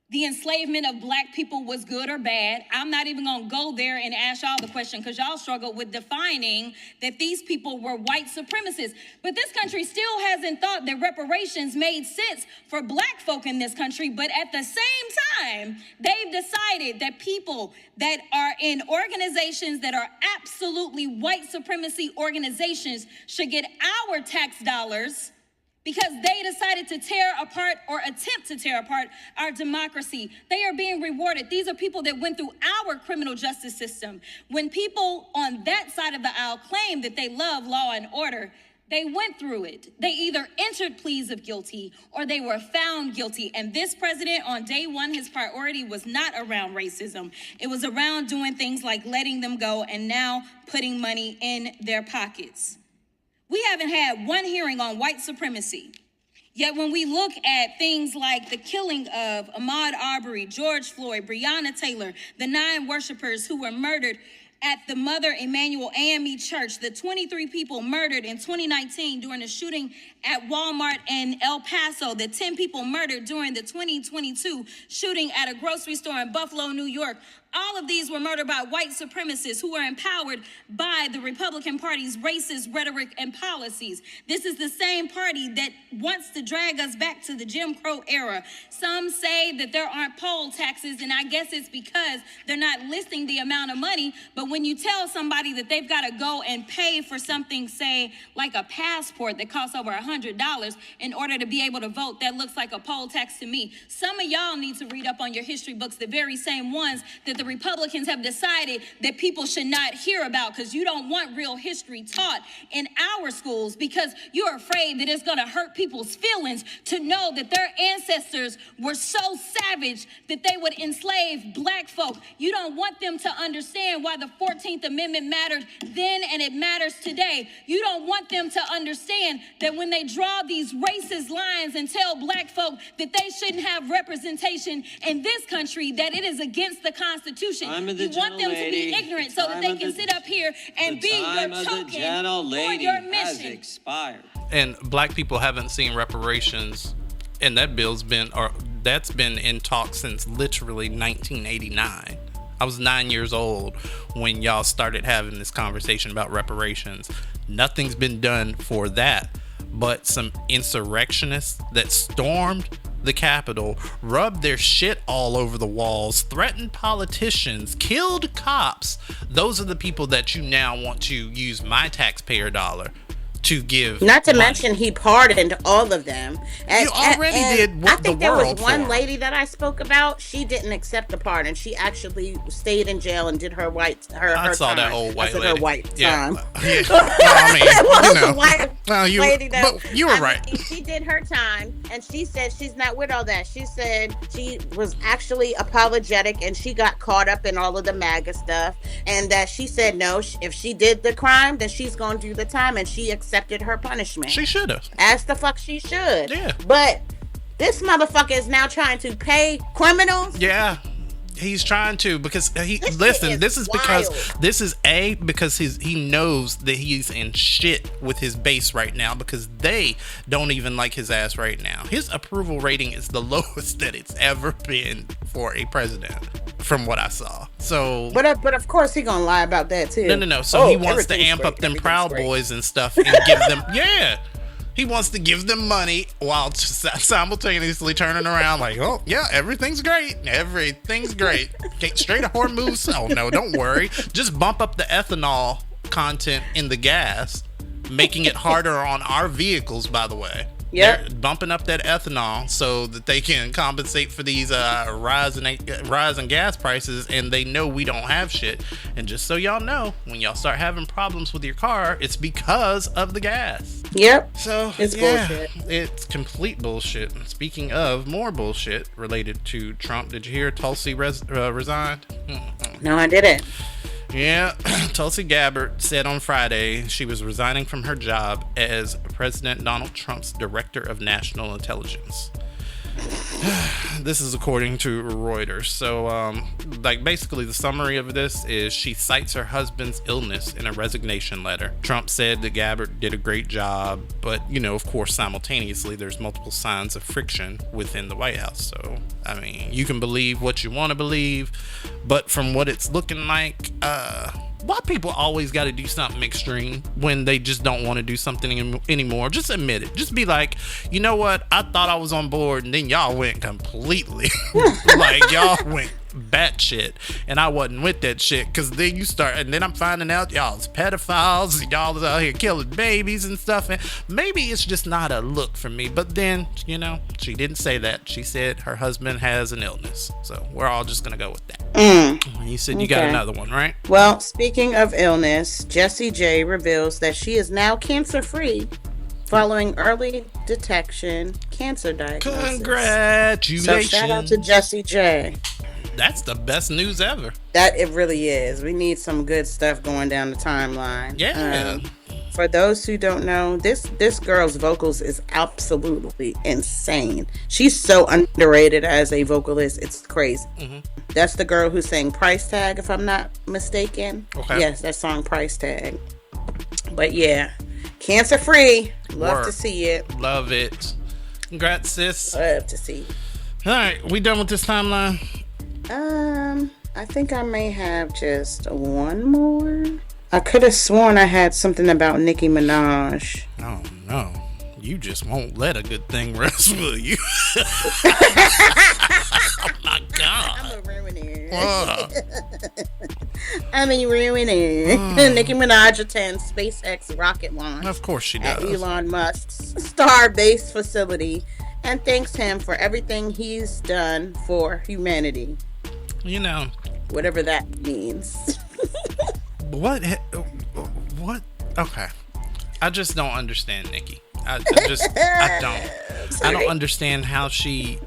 the enslavement of black people was good or bad. I'm not even gonna go there and ask y'all the question because y'all struggle with defining that these people were white supremacists. But this country still hasn't thought that reparations made sense for black folk in this country. But at the same time, they've decided that people that are in organizations that are absolutely white supremacy organizations should get our tax dollars because they decided to tear apart or attempt to tear apart our democracy. They are being rewarded. These are people that went through our criminal justice system. When people on that side of the aisle claim that they love law and order, they went through it. They either entered pleas of guilty or they were found guilty. And this president, on day one, his priority was not around racism. It was around doing things like letting them go and now putting money in their pockets. We haven't had one hearing on white supremacy. Yet when we look at things like the killing of Ahmaud Arbery, George Floyd, Breonna Taylor, the 9 worshipers who were murdered at the Mother Emanuel AME Church, the 23 people murdered in 2019 during the shooting at Walmart in El Paso, the 10 people murdered during the 2022 shooting at a grocery store in Buffalo, New York. All of these were murdered by white supremacists who were empowered by the Republican Party's racist rhetoric and policies. This is the same party that wants to drag us back to the Jim Crow era. Some say that there aren't poll taxes, and I guess it's because they're not listing the amount of money. But when you tell somebody that they've got to go and pay for something, say, like a passport that costs over $100 in order to be able to vote, that looks like a poll tax to me. Some of y'all need to read up on your history books, the very same ones that the Republicans have decided that people should not hear about because you don't want real history taught in our schools because you're afraid that it's going to hurt people's feelings to know that their ancestors were so savage that they would enslave black folk. You don't want them to understand why the 14th Amendment mattered then and it matters today. You don't want them to understand that when they draw these racist lines and tell black folk that they shouldn't have representation in this country, that it is against the Constitution. You want them to be ignorant so that they can sit up here and be your token for your mission. Expired. And black people haven't seen reparations, and that's been in talk since literally 1989. I was 9 years old when y'all started having this conversation about reparations. Nothing's been done for that, but some insurrectionists that stormed the Capitol, rubbed their shit all over the walls, threatened politicians, killed cops. Those are the people that you now want to use my taxpayer dollar to give. Not to money. mention he pardoned all of them. You already did what I think the there was world one for. lady that I spoke about. She didn't accept the pardon. She actually stayed in jail and did her I saw time. that old white I said lady. her white Yeah. time. Yeah. Well, I mean, It was you know. a white lady that, but you were right. She did her time, and she said she's not with all that. She said she was actually apologetic, and she got caught up in all of the MAGA stuff, and that she said no, if she did the crime, then she's gonna do the time, and she accepted her punishment. She should have. As the fuck she should. Yeah. But this motherfucker is now trying to pay criminals. Yeah. He's trying to because because he knows that he's in shit with his base right now because they don't even like his ass right now. His approval rating is the lowest that it's ever been for a president from what I saw. So But of course he gonna lie about that too. No. So he wants to amp up them Proud Boys and stuff and give them He wants to give them money while simultaneously turning around like, oh, yeah, everything's great. Everything's great. Straight to Hormuz. Oh, no, don't worry. Just bump up the ethanol content in the gas, making it harder on our vehicles, by the way. Yep. They're bumping up that ethanol so that they can compensate for these rise in gas prices, and they know we don't have shit. And just so y'all know, when y'all start having problems with your car, it's because of the gas. Yep. So it's bullshit. It's complete bullshit. Speaking of more bullshit related to Trump, did you hear Tulsi resigned? No, I didn't. Yeah, Tulsi Gabbard said on Friday she was resigning from her job as President Donald Trump's Director of National Intelligence. This is according to Reuters. So, like, basically the summary of this is she cites her husband's illness in a resignation letter. Trump said that Gabbard did a great job, but, you know, of course, simultaneously, there's multiple signs of friction within the White House. So, I mean, you can believe what you want to believe, but from what it's looking like, why people always got to do something extreme when they just don't want to do something anymore? Just admit it. Just be like, you know what? I thought I was on board, and then y'all went completely. Like, y'all went batshit, and I wasn't with that shit. Because then you start, and then I'm finding out y'all's pedophiles, and y'all out here killing babies and stuff. And maybe it's just not a look for me. But then, you know, she didn't say that. She said her husband has an illness. So we're all just going to go with that. You said you got another one, right? Well, speaking of illness, Jessie J reveals that she is now cancer-free following early detection cancer diagnosis. Congratulations. So shout out to Jessie J. That's the best news ever. That it really is. We need some good stuff going down the timeline. Yeah. For those who don't know, this girl's vocals is absolutely insane. She's so underrated as a vocalist. It's crazy. Mm-hmm. That's the girl who sang Price Tag, if I'm not mistaken. Okay. Yes, that song Price Tag. But yeah, cancer free. Love to see it. Love it. Congrats, sis. Love to see it. All right, we done with this timeline? I think I may have just one more. I could have sworn I had something about Nicki Minaj. Oh no, you just won't let a good thing rest, will you? Oh my God. I'm a ruiner. I'm a ruiner. Nicki Minaj attends SpaceX rocket launch. Of course she does. At Elon Musk's Starbase facility and thanks him for everything he's done for humanity. You know. Whatever that means. What? Okay. I just don't understand Nicki. I don't understand how she...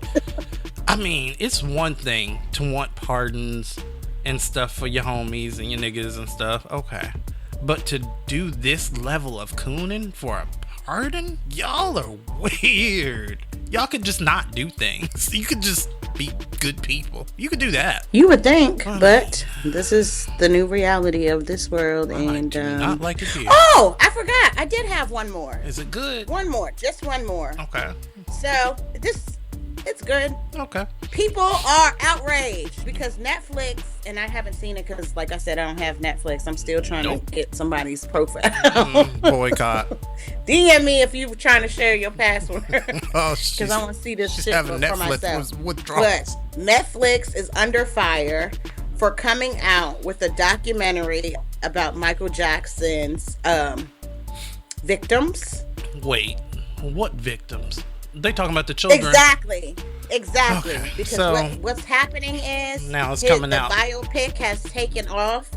I mean, it's one thing to want pardons and stuff for your homies and your niggas and stuff. Okay. But to do this level of cooning for a pardon? Y'all are weird. Y'all could just not do things. You could just be good people. You could do that. You would think, but this is the new reality of this world. And I do not like it here. Oh, I forgot. I did have one more. Is it good? One more. Just one more. Okay. So, it's good. Okay. People are outraged because Netflix, and I haven't seen it because, like I said, I don't have Netflix. I'm still trying to get somebody's profile. Boycott. DM me if you're trying to share your password. Oh, because I want to see this shit for Netflix myself. Withdrawals. But Netflix is under fire for coming out with a documentary about Michael Jackson's victims. Wait, what victims? They talking about the children. Exactly. Okay, because so what's happening is now it's coming out. The biopic has taken off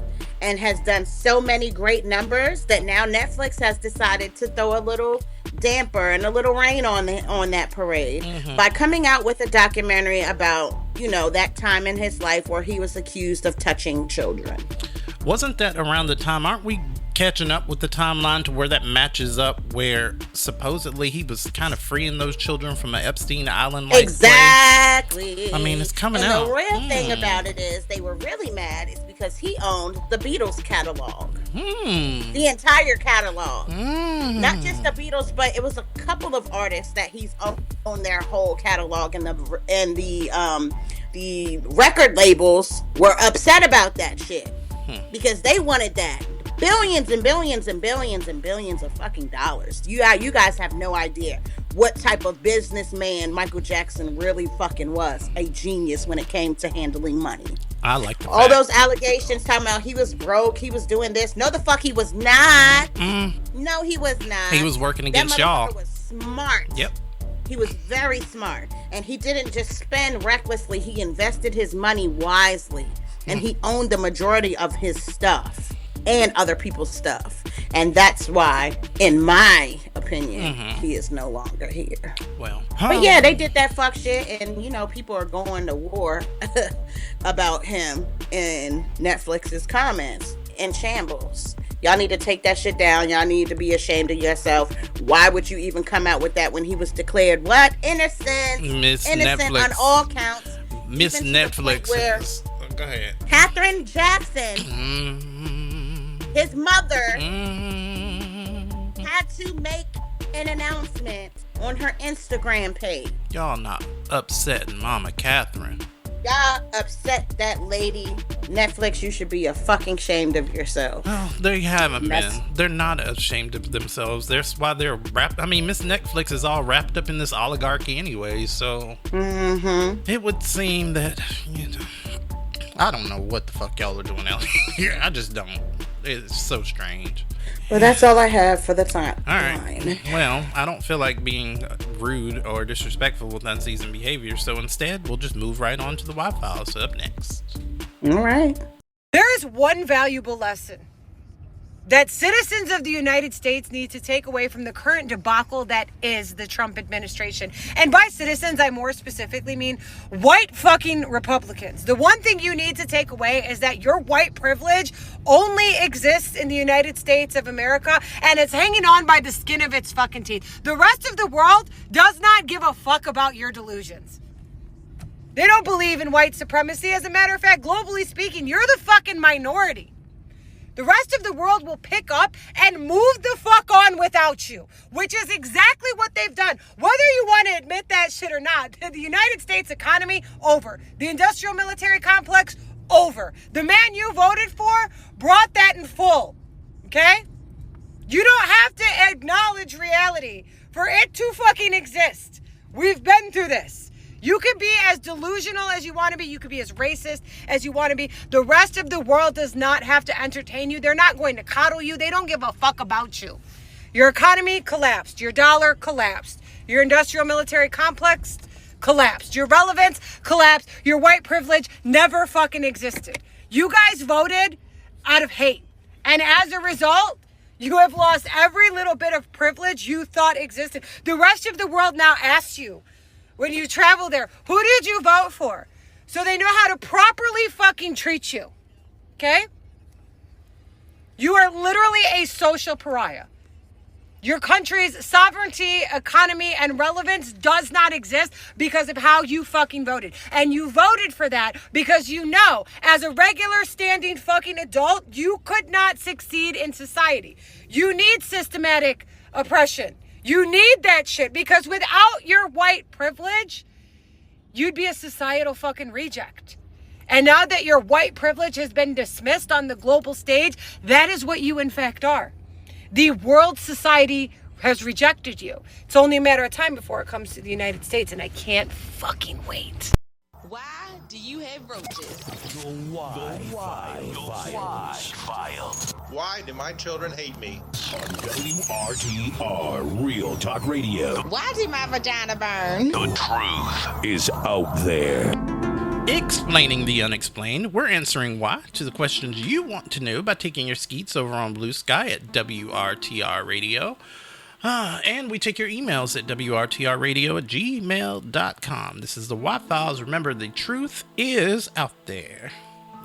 and has done so many great numbers that now Netflix has decided to throw a little damper and a little rain on that parade by coming out with a documentary about, you know, that time in his life where he was accused of touching children. Wasn't that around the time? Aren't we catching up with the timeline to where that matches up, where supposedly he was kind of freeing those children from an Epstein Island like exactly place? I mean, it's coming and out. The real thing about it is they were really mad is because he owned the Beatles catalog. The entire catalog. Not just the Beatles, but it was a couple of artists that he's owned their whole catalog, and the record labels were upset about that shit because they wanted that. Billions and billions and billions and billions of fucking dollars. You guys have no idea what type of businessman Michael Jackson really fucking was. A genius when it came to handling money. I like the all those allegations talking about he was broke, he was doing this. No, the fuck he was not. No, he was not. He was working against y'all. That motherfucker was smart. Yep. He was very smart. And he didn't just spend recklessly. He invested his money wisely. And he owned the majority of his stuff. And other people's stuff. And that's why, in my opinion, he is no longer here. Well, but yeah, they did that fuck shit, and you know, people are going to war about him in Netflix's comments in shambles. Y'all need to take that shit down. Y'all need to be ashamed of yourself. Why would you even come out with that when he was declared what? Innocent. Miss Innocent Netflix. on all counts. Miss Netflix. Where Go ahead. Katherine Jackson, his mother, had to make an announcement on her Instagram page. Y'all not upsetting Mama Catherine. Y'all upset that lady. Netflix, you should be a fucking ashamed of yourself. Well, there you have it, man. They're not ashamed of themselves. That's why they're wrapped. I mean, Miss Netflix is all wrapped up in this oligarchy anyway, so it would seem that, I don't know what the fuck y'all are doing out here. I just don't. It's so strange. Well, that's all I have for the time. All right. Well, I don't feel like being rude or disrespectful with unseasoned behavior, so instead, we'll just move right on to the Y-Files. Up next. All right. There is one valuable lesson that citizens of the United States need to take away from the current debacle that is the Trump administration. And by citizens, I more specifically mean white fucking Republicans. The one thing you need to take away is that your white privilege only exists in the United States of America, and it's hanging on by the skin of its fucking teeth. The rest of the world does not give a fuck about your delusions. They don't believe in white supremacy. As a matter of fact, globally speaking, you're the fucking minority. The rest of the world will pick up and move the fuck on without you, which is exactly what they've done. Whether you want to admit that shit or not, the United States economy, over. The industrial military complex, over. The man you voted for brought that in full, okay? You don't have to acknowledge reality for it to fucking exist. We've been through this. You can be as delusional as you want to be. You can be as racist as you want to be. The rest of the world does not have to entertain you. They're not going to coddle you. They don't give a fuck about you. Your economy collapsed. Your dollar collapsed. Your industrial military complex collapsed. Your relevance collapsed. Your white privilege never fucking existed. You guys voted out of hate. And as a result, you have lost every little bit of privilege you thought existed. The rest of the world now asks you, when you travel there, who did you vote for? So they know how to properly fucking treat you. Okay? You are literally a social pariah. Your country's sovereignty, economy, and relevance does not exist because of how you fucking voted. And you voted for that because you know, as a regular standing fucking adult, you could not succeed in society. You need systematic oppression. You need that shit because without your white privilege, you'd be a societal fucking reject. And now that your white privilege has been dismissed on the global stage, that is what you in fact are. The world society has rejected you. It's only a matter of time before it comes to the United States, and I can't fucking wait. Why do you have roaches? The Y-File. Why do my children hate me? On WRTR Real Talk Radio. Why did my vagina burn? The truth is out there. Explaining the unexplained, we're answering why to the questions you want to know by taking your skeets over on Blue Sky at WRTR Radio. And we take your emails at WRTRradio@gmail.com. This is the Y-Files. Remember, the truth is out there.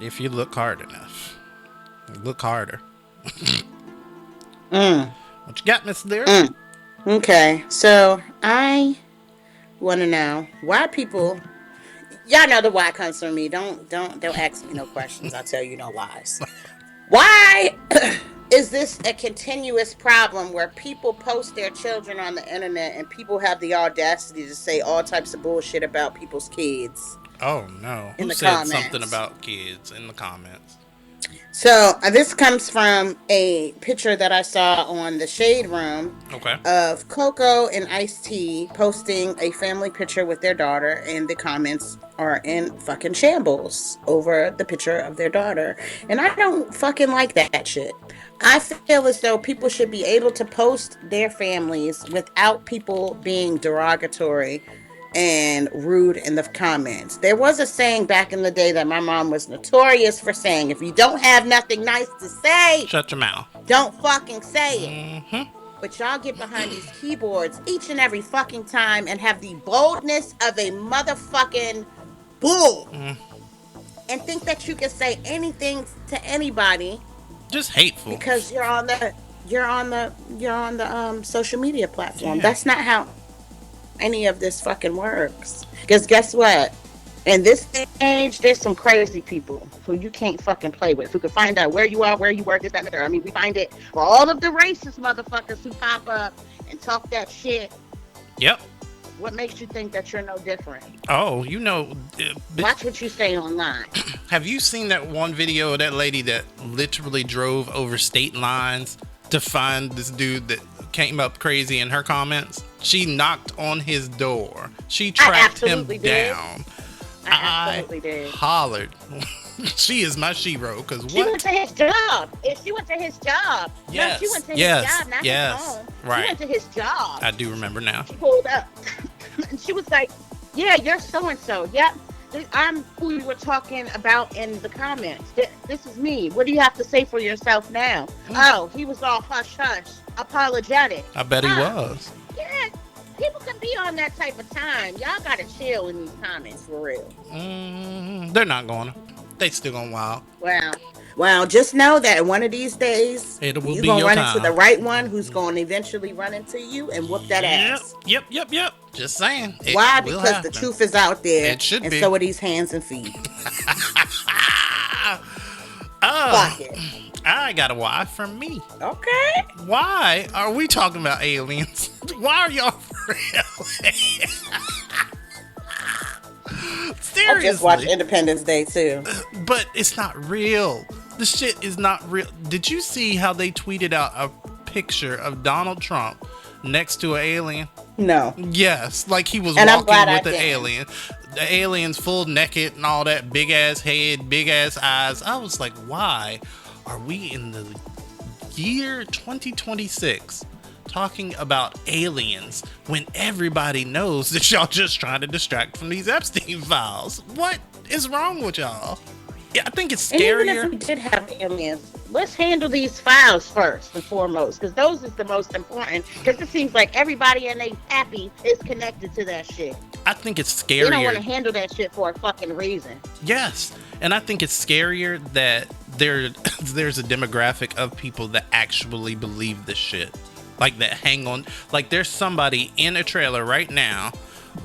If you look hard enough. Look harder. What you got, Miss Lyra? Okay, so I want to know why people... Y'all know the why comes from me. Don't ask me no questions. I'll tell you no lies. Why is this a continuous problem where people post their children on the internet and people have the audacity to say all types of bullshit about people's kids? Oh no. In Who the said comments. something about kids in the comments? So this comes from a picture that I saw on the Shade Room of Coco and Ice-T posting a family picture with their daughter, and the comments are in fucking shambles over the picture of their daughter. And I don't fucking like that shit. I feel as though people should be able to post their families without people being derogatory and rude in the comments. There was a saying back in the day that my mom was notorious for saying, if you don't have nothing nice to say, shut your mouth. Don't fucking say it. But y'all get behind these keyboards each and every fucking time and have the boldness of a motherfucking bull and think that you can say anything to anybody Just hateful. Because you're on the social media platform. That's not how any of this fucking works. Because guess what? In this age, there's some crazy people who you can't fucking play with, who can find out where you are, where you work, this, that, and the third. I mean, we find it for all of the racist motherfuckers who pop up and talk that shit. Yep. What makes you think that you're no different? Oh, you know. Watch what you say online. Have you seen that one video of that lady that literally drove over state lines to find this dude that came up crazy in her comments? She knocked on his door. She tracked him down. I absolutely did. Hollered. She is my shero, because what? She went to his job. If she went to his job. Yes. No, she went to yes. his job, not yes. his home. Right. She went to his job. I do remember now. She pulled up. And she was like, yeah, you're so-and-so. Yep. I'm who you were talking about in the comments. This is me. What do you have to say for yourself now? Oh, he was all hush-hush, apologetic. I bet he was. Yeah. People can be on that type of time. Y'all gotta chill in these comments for real. They're not going to. They still gonna wild. Well, just know that one of these days, you're going to run into the right one who's going to eventually run into you and whoop that ass. Yep. Just saying. Why? Because the truth is out there. It should and be. So are these hands and feet. Fuck it. I got a why from me. Okay. Why are we talking about aliens? Why are y'all real? Seriously. I just watched Independence Day too. But it's not real. The shit is not real. Did you see how they tweeted out a picture of Donald Trump next to an alien? No. Yes, like he was and walking with an alien. The alien's full naked and all that, big ass head, big ass eyes. I was like, why are we in the year 2026 talking about aliens when everybody knows that y'all just trying to distract from these Epstein files? What is wrong with y'all? Yeah, I think it's scarier. And even if we did have aliens, let's handle these files first and foremost, because those is the most important. Because it seems like everybody and they happy is connected to that shit. I think it's scarier. They don't want to handle that shit for a fucking reason. Yes, and I think it's scarier that there's a demographic of people that actually believe this shit. Like that hang on, like there's somebody in a trailer right now,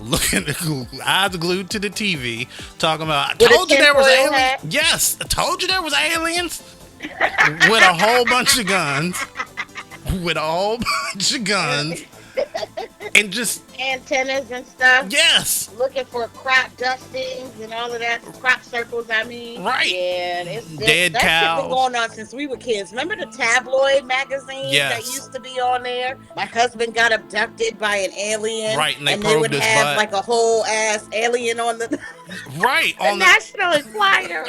looking, eyes glued to the TV, talking about, I told you there was aliens. Yes, I told you there was aliens. With a whole bunch of guns. And just antennas and stuff. Yes. Looking for crop dustings and all of that. Crop circles, I mean. Right. Yeah. Dead that cows. shit been going on since we were kids. Remember the tabloid magazines that used to be on there? My husband got abducted by an alien. Right, and they would have like a whole ass alien on the right on the National Enquirer.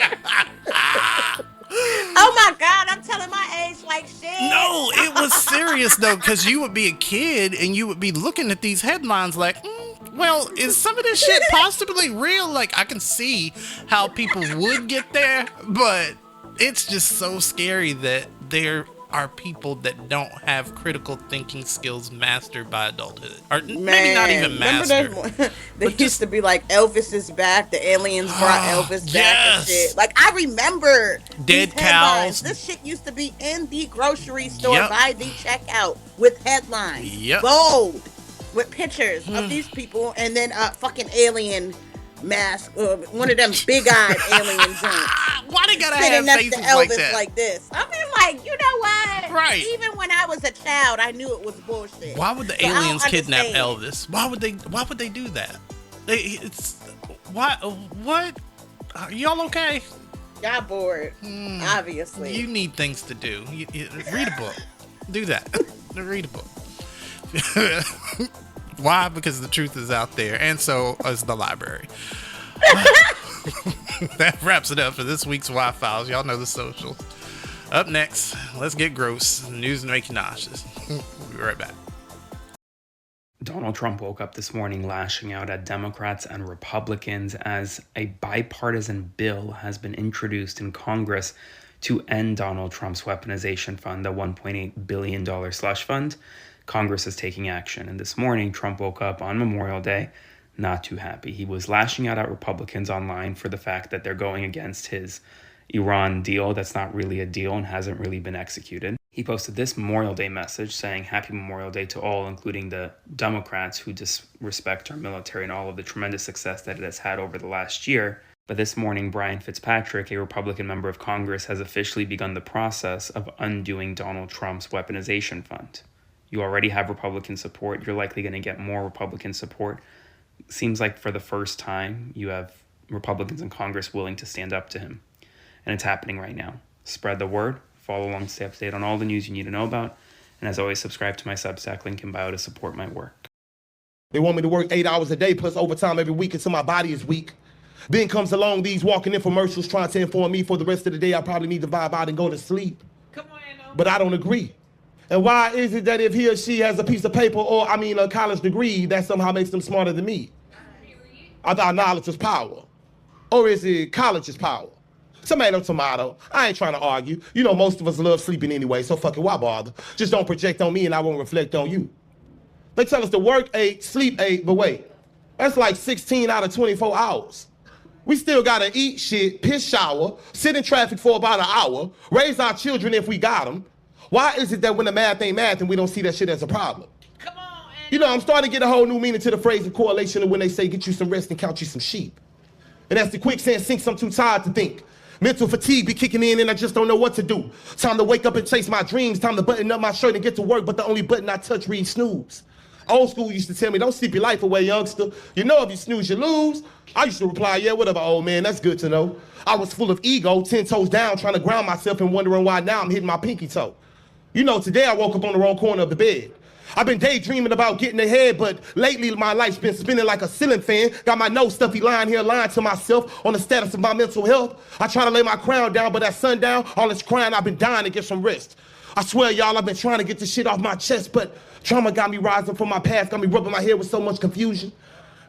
Oh my God, I'm telling my age like shit. No, it was serious though, because you would be a kid and you would be looking at these headlines like, well, is some of this shit possibly real? Like, I can see how people would get there, but it's just so scary that there are people that don't have critical thinking skills mastered by adulthood. Or maybe not even mastered. They used to be like, Elvis is back. The aliens brought Elvis back and shit. Like, I remember dead cows. This shit used to be in the grocery store by the checkout with headlines. Bold. With pictures of these people and then a fucking alien mask, one of them big-eyed alien joints. Why they gotta have faces next to Elvis like that? Like this? I mean, like, you know what? Right. Even when I was a child, I knew it was bullshit. Why would the aliens kidnap Elvis? Why would they do that? What? Are y'all okay? Y'all bored, obviously. You need things to do. Read a book. Do that. Read a book. Why? Because the truth is out there, and so is the library. That wraps it up for this week's Why Files. Y'all know the socials. Up next, let's get gross. News and make you nauseous. We'll be right back. Donald Trump woke up this morning lashing out at Democrats and Republicans as a bipartisan bill has been introduced in Congress to end Donald Trump's weaponization fund, the $1.8 billion slush fund. Congress is taking action, and this morning Trump woke up on Memorial Day not too happy. He was lashing out at Republicans online for the fact that they're going against his Iran deal that's not really a deal and hasn't really been executed. He posted this Memorial Day message saying, "Happy Memorial Day to all, including the Democrats who disrespect our military and all of the tremendous success that it has had over the last year." But this morning, Brian Fitzpatrick, a Republican member of Congress, has officially begun the process of undoing Donald Trump's weaponization fund. You already have Republican support. You're likely going to get more Republican support. Seems like for the first time, you have Republicans in Congress willing to stand up to him. And it's happening right now. Spread the word. Follow along to stay up to date on all the news you need to know about. And as always, subscribe to my Substack link in bio to support my work. They want me to work 8 hours a day plus overtime every week until my body is weak. Then comes along these walking infomercials trying to inform me for the rest of the day I probably need to vibe out and go to sleep. But I don't agree. And why is it that if he or she has a piece of paper or, a college degree, that somehow makes them smarter than me? I thought knowledge was power. Or is it college is power? Tomato, tomato. I ain't trying to argue. You know, most of us love sleeping anyway, so fuck it, why bother? Just don't project on me and I won't reflect on you. They tell us to work 8, sleep 8, but wait. That's like 16 out of 24 hours. We still gotta eat shit, piss, shower, sit in traffic for about an hour, raise our children if we got them. Why is it that when the math ain't math and we don't see that shit as a problem? Come on, you know, I'm starting to get a whole new meaning to the phrase of correlation of when they say get you some rest and count you some sheep. And as the quicksand sinks, I'm too tired to think. Mental fatigue be kicking in and I just don't know what to do. Time to wake up and chase my dreams. Time to button up my shirt and get to work, but the only button I touch reads snooze. Old school used to tell me, don't sleep your life away, youngster. You know if you snooze, you lose. I used to reply, yeah, whatever, old man, that's good to know. I was full of ego, 10 toes down, trying to ground myself and wondering why now I'm hitting my pinky toe. You know, today I woke up on the wrong corner of the bed. I've been daydreaming about getting ahead, but lately my life's been spinning like a ceiling fan. Got my nose stuffy lying here lying to myself on the status of my mental health. I try to lay my crown down, but at sundown, all this crying, I've been dying to get some rest. I swear, y'all, I've been trying to get this shit off my chest, but trauma got me rising from my past, got me rubbing my head with so much confusion.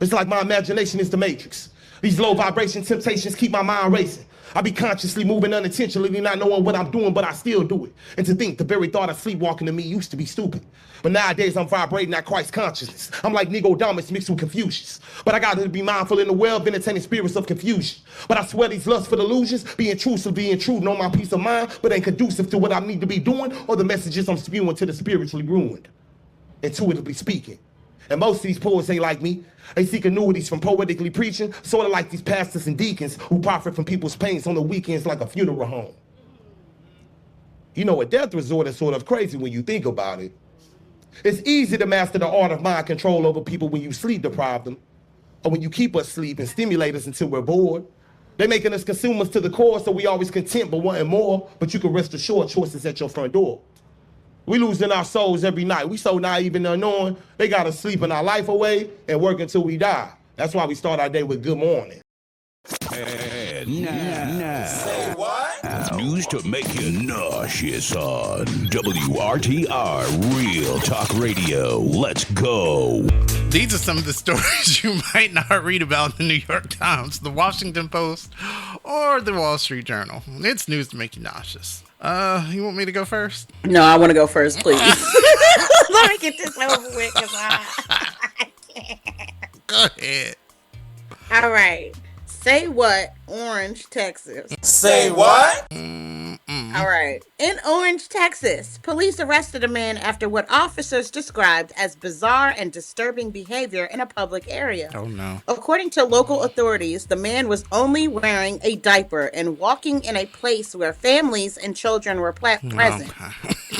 It's like my imagination is the matrix. These low vibration temptations keep my mind racing. I be consciously moving unintentionally, not knowing what I'm doing, but I still do it. And to think the very thought of sleepwalking to me used to be stupid. But nowadays I'm vibrating at Christ consciousness. I'm like Nicodemus mixed with Confucius. But I gotta be mindful in the well of entertaining spirits of confusion. But I swear these lustful delusions, be intrusive, be intruding on my peace of mind, but ain't conducive to what I need to be doing or the messages I'm spewing to the spiritually ruined. Intuitively speaking. And most of these poets ain't like me. They seek annuities from poetically preaching, sort of like these pastors and deacons who profit from people's pains on the weekends like a funeral home. You know, a death resort is sort of crazy when you think about it. It's easy to master the art of mind control over people when you sleep deprive them, or when you keep us asleep and stimulate us until we're bored. They're making us consumers to the core, so we always content but wanting more, but you can rest assured choices at your front door. We losing our souls every night. We so naive and unknowing, they got us sleeping our life away and work until we die. That's why we start our day with good morning. And now, say what? News to make you nauseous on WRTR Real Talk Radio. Let's go. These are some of the stories you might not read about in the New York Times, the Washington Post, or the Wall Street Journal. It's news to make you nauseous. You want me to go first? No, I want to go first, please. Let me get this over with, because I can't. Go ahead. All right. Say what, Orange, Texas. Say what? All right. In Orange, Texas, police arrested a man after what officers described as bizarre and disturbing behavior in a public area. Oh, no. According to local authorities, the man was only wearing a diaper and walking in a place where families and children were present.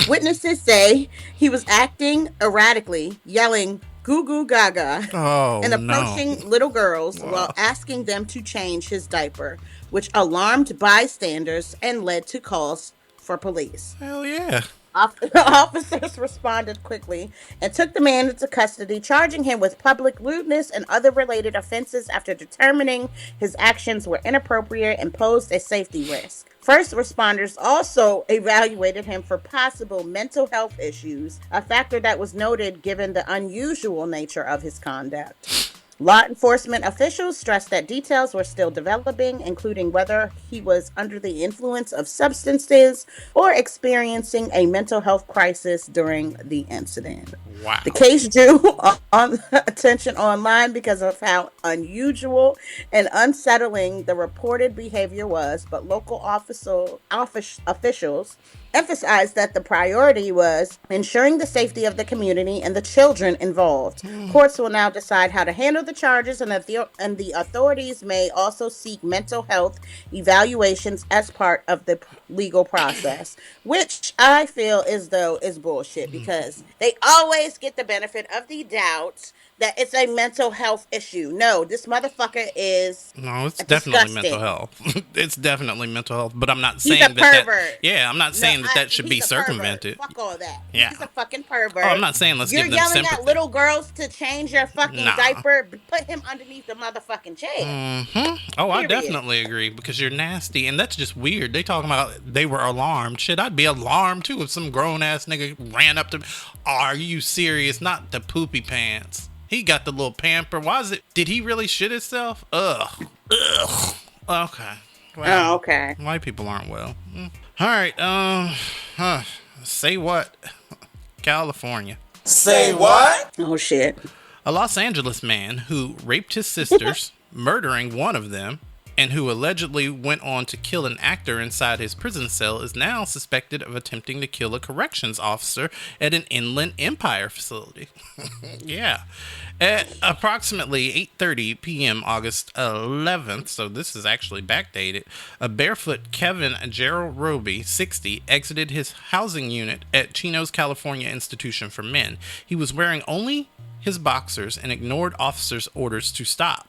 Witnesses say he was acting erratically, yelling, goo goo gaga, and approaching little girls while asking them to change his diaper, which alarmed bystanders and led to calls for police. Hell yeah. Officers responded quickly and took the man into custody, charging him with public lewdness and other related offenses after determining his actions were inappropriate and posed a safety risk. First responders also evaluated him for possible mental health issues, a factor that was noted given the unusual nature of his conduct. Law enforcement officials stressed that details were still developing, including whether he was under the influence of substances or experiencing a mental health crisis during the incident. Wow. The case drew on attention online because of how unusual and unsettling the reported behavior was, but local officials emphasized that the priority was ensuring the safety of the community and the children involved. Courts will now decide how to handle the charges, and the authorities may also seek mental health evaluations as part of the legal process, which I feel as though is bullshit because they always get the benefit of the doubt that it's a mental health issue. No, this motherfucker is No, it's disgusting. definitely mental health. It's definitely mental health, but I'm not He's saying a that. pervert. Yeah, I'm not saying that should be he's a pervert. circumvented. Fuck all that. Yeah. He's a fucking pervert. Oh, I'm not saying let's You're give them yelling sympathy. at little girls to change your fucking Nah. diaper. Put him underneath the motherfucking chair. Mm-hmm. Oh, I Period. definitely agree because you're nasty, and that's just weird. They talking about they were alarmed. Shit, I'd be alarmed too if some grown ass nigga ran up to me. Are you serious? Not the poopy pants. He got the little pamper. Why is it? Did he really shit himself? Ugh. Okay. Well, okay. White people aren't well. All right. Say what? California. Say what? Oh shit. A Los Angeles man who raped his sisters, murdering one of them, and who allegedly went on to kill an actor inside his prison cell is now suspected of attempting to kill a corrections officer at an Inland Empire facility. Yeah. At approximately 8:30 p.m. August 11th, so this is actually backdated, a barefoot Kevin Gerald Roby, 60, exited his housing unit at Chino's California Institution for Men. He was wearing only his boxers and ignored officers' orders to stop.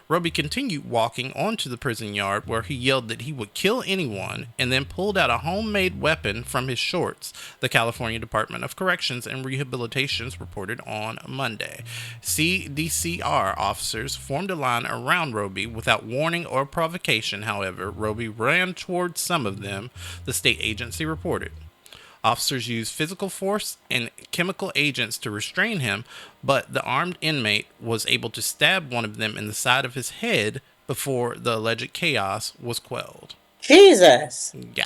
Roby continued walking onto the prison yard where he yelled that he would kill anyone and then pulled out a homemade weapon from his shorts, the California Department of Corrections and Rehabilitations reported on Monday. CDCR officers formed a line around Roby without warning or provocation. However, Roby ran towards some of them, the state agency reported. Officers used physical force and chemical agents to restrain him, but the armed inmate was able to stab one of them in the side of his head before the alleged chaos was quelled. Jesus. Yeah.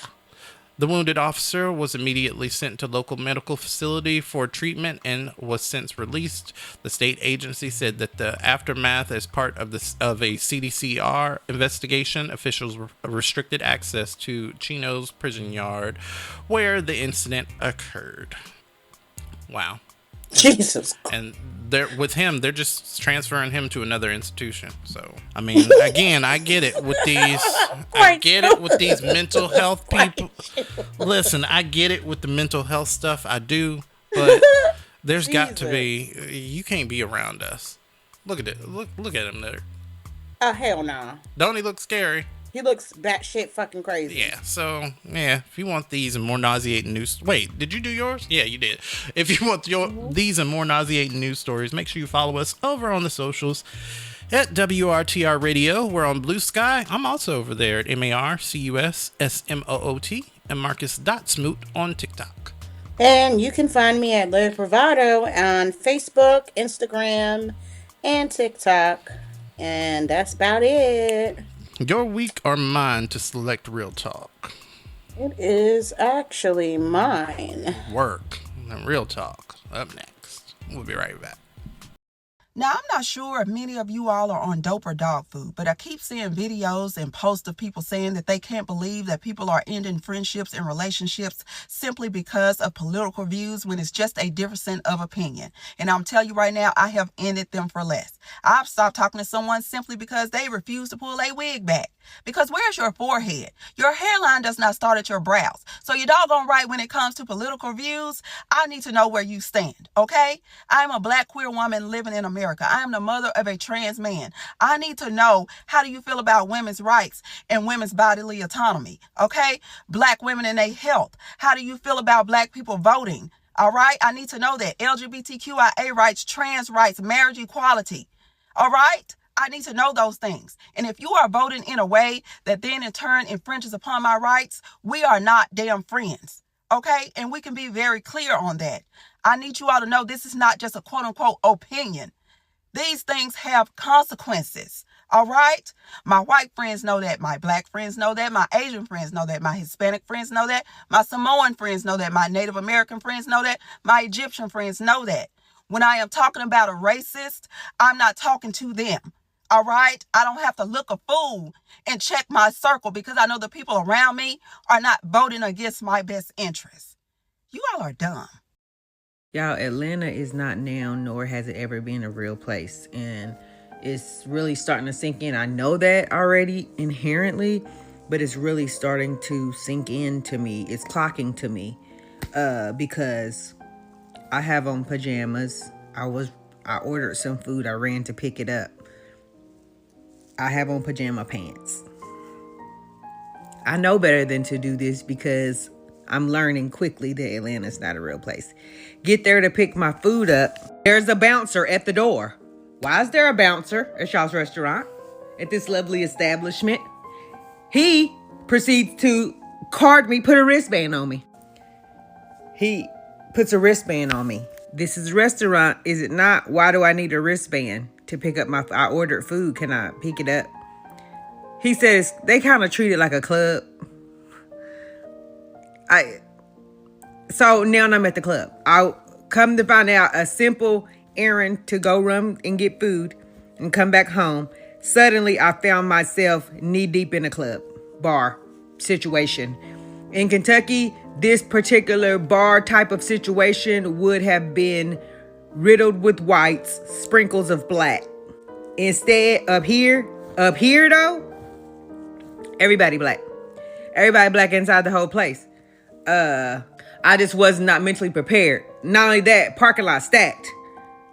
The wounded officer was immediately sent to local medical facility for treatment and was since released. The state agency said that the aftermath, as part of a CDCR investigation, officials restricted access to Chino's prison yard where the incident occurred. Wow. Jesus. And they're just transferring him to another institution. So, I mean, again, I get it with these mental health people. Listen, I get it with the mental health stuff. I do, but there's got to be. You can't be around us. Look at it. Look at him there. Oh hell no. Don't he look scary? He looks batshit fucking crazy. Yeah, so, yeah, if you want these and more nauseating news... Wait, did you do yours? Yeah, you did. If you want these and more nauseating news stories, make sure you follow us over on the socials at WRTR Radio. We're on Blue Sky. I'm also over there at MarcusSmoot and Marcus.Smoot on TikTok. And you can find me at Larry Bravado on Facebook, Instagram, and TikTok. And that's about it. Your week or mine to select Real Talk? It is actually mine. Work. And Real Talk up next. We'll be right back. Now, I'm not sure if many of you all are on dope or dog food, but I keep seeing videos and posts of people saying that they can't believe that people are ending friendships and relationships simply because of political views when it's just a difference of opinion. And I'm telling you right now, I have ended them for less. I've stopped talking to someone simply because they refuse to pull a wig back. Because where's your forehead? Your hairline does not start at your brows. So you're doggone right when it comes to political views. I need to know where you stand, okay? I'm a black queer woman living in America. I am the mother of a trans man. I need to know, how do you feel about women's rights and women's bodily autonomy, okay? Black women and their health. How do you feel about black people voting? All right? I need to know that. LGBTQIA rights, trans rights, marriage equality. All right? I need to know those things. And if you are voting in a way that then in turn infringes upon my rights, we are not damn friends. Okay? And we can be very clear on that. I need you all to know this is not just a quote unquote opinion. These things have consequences. All right? My white friends know that. My black friends know that. My Asian friends know that. My Hispanic friends know that. My Samoan friends know that. My Native American friends know that. My Egyptian friends know that. When I am talking about a racist, I'm not talking to them. All right? I don't have to look a fool and check my circle because I know the people around me are not voting against my best interests. You all are dumb. Y'all, Atlanta is not now, nor has it ever been a real place. And it's really starting to sink in. I know that already inherently, but it's really starting to sink in to me. It's clocking to me because I have on pajamas. I ordered some food. I ran to pick it up. I have on pajama pants. I know better than to do this because I'm learning quickly that Atlanta's not a real place. Get there to pick my food up. There's a bouncer at the door. Why is there a bouncer at y'all's restaurant? At this lovely establishment? He proceeds to card me, put a wristband on me. He puts a wristband on me. This is a restaurant, is it not? Why do I need a wristband to pick up I ordered food. Can I pick it up? He says they kind of treat it like a club. So now I'm at the club. I'll come to find out a simple errand to go run and get food and come back home. Suddenly I found myself knee deep in a club bar situation. In Kentucky, this particular bar type of situation would have been riddled with whites, sprinkles of black. Instead, up here though, everybody black. Everybody black inside the whole place. I just was not mentally prepared. Not only that, parking lot stacked.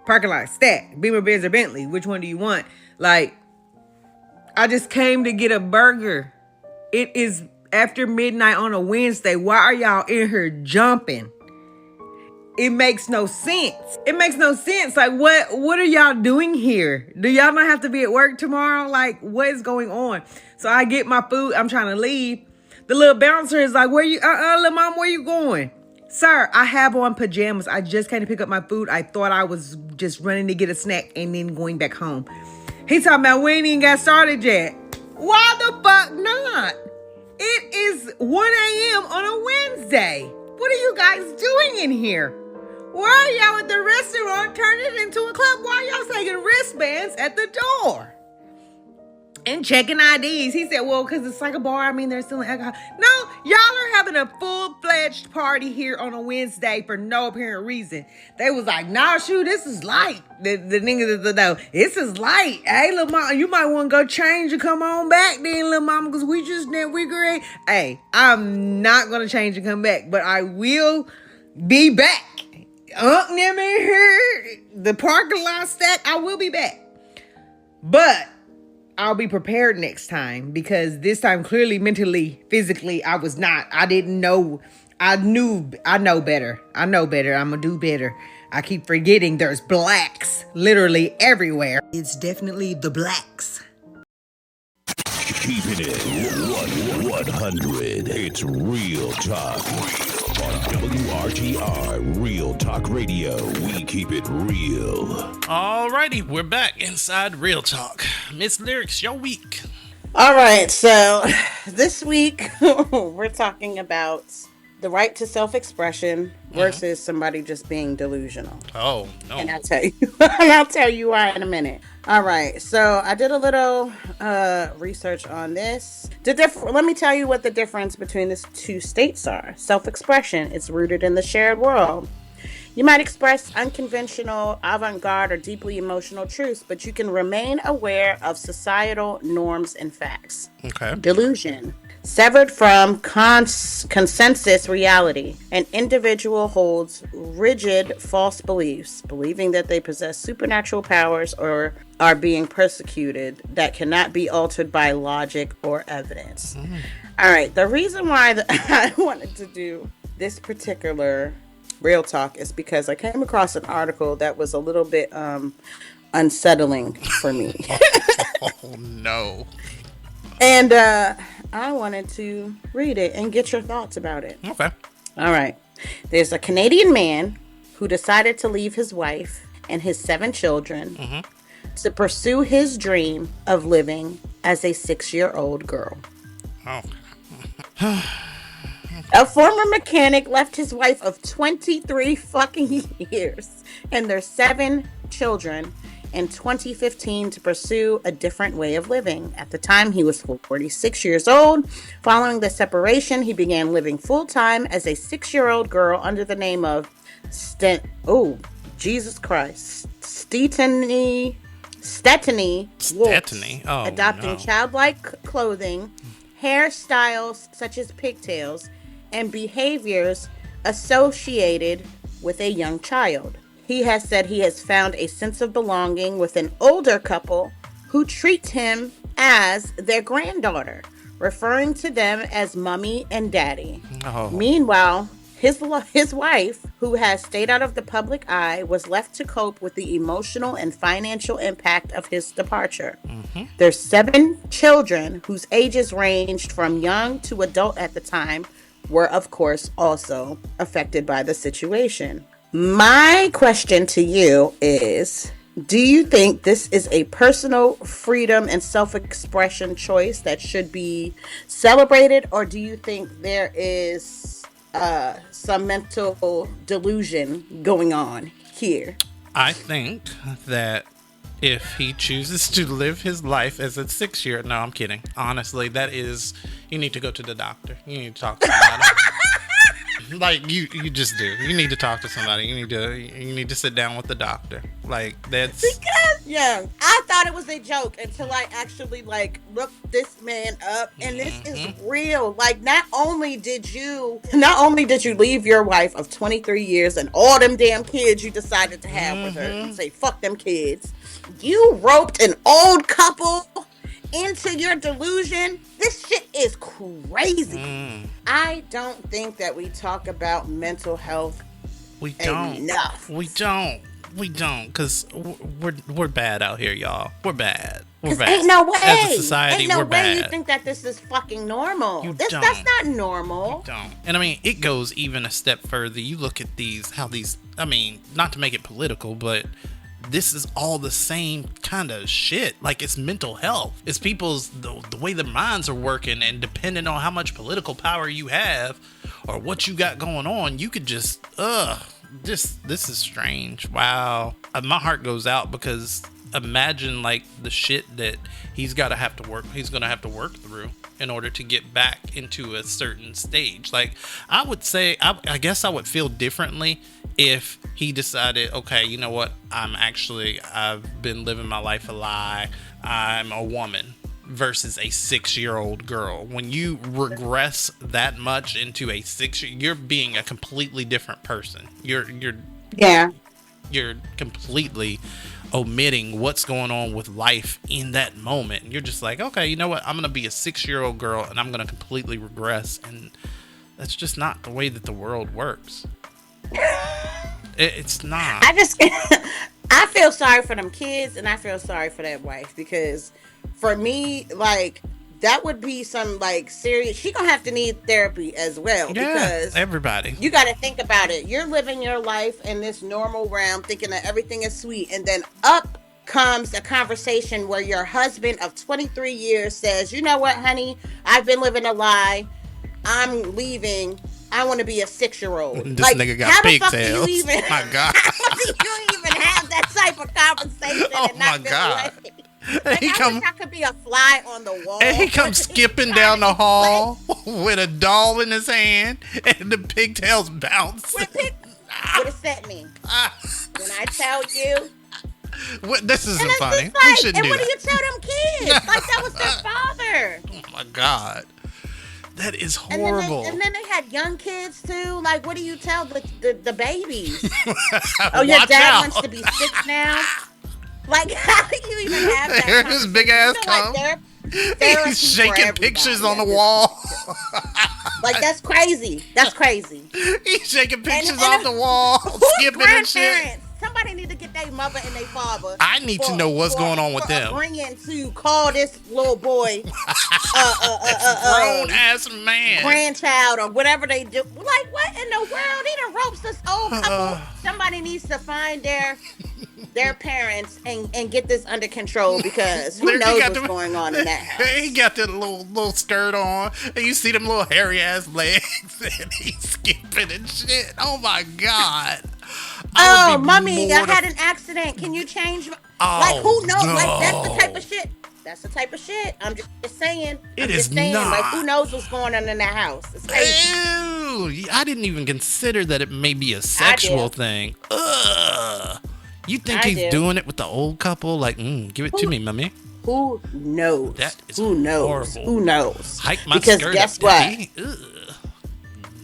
Beamer, Benz, or Bentley. Which one do you want? Like, I just came to get a burger. It is after midnight on a Wednesday. Why are y'all in here jumping? It makes no sense. Like, what are y'all doing here? Do y'all not have to be at work tomorrow? Like, what is going on? So I get my food. I'm trying to leave. The little bouncer is like, little mom, where you going? Sir, I have on pajamas. I just came to pick up my food. I thought I was just running to get a snack and then going back home. He talking about we ain't even got started yet. Why the fuck not? It is 1 a.m. on a Wednesday. What are you guys doing in here? Why are y'all at the restaurant turning it into a club? Why are y'all taking wristbands at the door? And checking IDs. He said, well, because it's like a bar. I mean, they're selling alcohol. No, y'all are having a full-fledged party here on a Wednesday for no apparent reason. They was like, nah, shoot, this is light. The niggas, no, this is light. Hey, little mama, you might want to go change and come on back then, little mama, because we great. Hey, I'm not going to change and come back, but I will be back. Them in here, the parking lot stack, I will be back. But I'll be prepared next time because this time clearly mentally, physically, I was not. I didn't know. I know better. I'm going to do better. I keep forgetting there's blacks literally everywhere. It's definitely the blacks. Keeping it 100. It's Real Talk. On WRTR, Real Talk Radio. We keep it real. Alrighty, we're back inside Real Talk. Miss Lyrics, your week. All right, so this week we're talking about the right to self-expression versus somebody just being delusional. Oh, no. And I'll tell you why in a minute. All right, so I did a little research on this. Let me tell you what the difference between these two states are. Self-expression is rooted in the shared world. You might express unconventional, avant-garde, or deeply emotional truths, but you can remain aware of societal norms and facts. Okay. Delusion. Severed from consensus reality, an individual holds rigid false beliefs, believing that they possess supernatural powers or are being persecuted that cannot be altered by logic or evidence. All right, the reason why I wanted to do this particular Real Talk is because I came across an article that was a little bit unsettling for me. Oh, no. And I wanted to read it and get your thoughts about it. Okay. All right. There's a Canadian man who decided to leave his wife and his 7 children to pursue his dream of living as a 6-year-old girl. Oh. A former mechanic left his wife of 23 fucking years and their 7 children in 2015 to pursue a different way of living. At the time, he was 46 years old. Following the separation, he began living full-time as a 6-year-old girl under the name of Jesus Christ. Stettany Wolf, Oh, adopting childlike clothing, hairstyles such as pigtails, and behaviors associated with a young child. He has said he has found a sense of belonging with an older couple who treats him as their granddaughter, referring to them as mommy and daddy. Oh. Meanwhile, his wife, who has stayed out of the public eye, was left to cope with the emotional and financial impact of his departure. Mm-hmm. Their 7 children, whose ages ranged from young to adult at the time, were of course also affected by the situation. My question to you is, do you think this is a personal freedom and self-expression choice that should be celebrated, or do you think there is some mental delusion going on here? I think that if he chooses to live his life as a 6-year, no, I'm kidding. Honestly, you need to go to the doctor. You need to talk to somebody. Like you just do. You need to talk to somebody. You need to sit down with the doctor. Like that's because I thought it was a joke until I actually looked this man up, and this is real. Like not only did you leave your wife of 23 years and all them damn kids you decided to have with her and say fuck them kids, you roped an old couple into your delusion. This shit is crazy. I don't think that we talk about mental health enough. We don't, because we're bad out here, y'all. We're bad. We're bad. Ain't no way. As a society, ain't no we're way bad. you think that this is fucking normal. That's not normal. You don't. And I mean, it goes even a step further. You look at I mean, not to make it political, but this is all the same kind of shit. Like, it's mental health. It's people's, the way their minds are working, and depending on how much political power you have or what you got going on, you could just, this is strange. Wow. My heart goes out because imagine like the shit that he's gonna have to work through in order to get back into a certain stage. Like, I would say, I guess I would feel differently if he decided, okay, you know what, I've been living my life a lie, I'm a woman, versus a 6-year-old girl. When you regress that much into a 6-year, you're being a completely different person. You're completely omitting what's going on with life in that moment. You're just like, okay, you know what, I'm gonna be a 6-year-old girl and I'm gonna completely regress, and that's just not the way that the world works. It's not. I feel sorry for them kids, and I feel sorry for that wife, because for me, like, that would be some like serious, she gonna have to need therapy as well. Yeah, because everybody, you got to think about it. You're living your life in this normal realm thinking that everything is sweet, and then up comes a conversation where your husband of 23 years says, you know what, honey, I've been living a lie, I'm leaving, I want to be a 6-year-old. This nigga got pigtails. My God. How do you even have that type of conversation and not feel like, I wish I could be a fly on the wall. And he comes skipping down the hall with a doll in his hand, and the pigtails bounce. Would have set me. When I tell you. This isn't funny. Like, we shouldn't and do what that. do you tell them kids? Like, that was their father. Oh my God. That is horrible. And then they had young kids too. Like, what do you tell the babies? Oh, your dad wants to be 6 now? Like, how do you even have that? Here's his big ass cum. He's shaking pictures on the wall. Like, that's crazy. That's crazy. He's shaking pictures off the wall, skipping and shit. Somebody need to get their mother and their father. I need to know what's going on with them. Bringing to call this little boy grown ass man, grandchild, or whatever they do. Like, what in the world? He done ropes this old couple. Somebody needs to find their parents and get this under control, because who knows what's going on in that house. He got that little skirt on, and you see them little hairy ass legs, and he's skipping and shit. Oh my God. Oh, mommy, I had an accident. Can you change? Like, who knows? No. Like, that's the type of shit. That's the type of shit. I'm just saying. It is not. Like, who knows what's going on in that house? It's crazy. Ew. I didn't even consider that it may be a sexual thing. Ugh. You think he's doing it with the old couple? Like, give it to me, mommy. Who knows? That is who knows? Horrible. Who knows? Hike my because skirt guess up, what?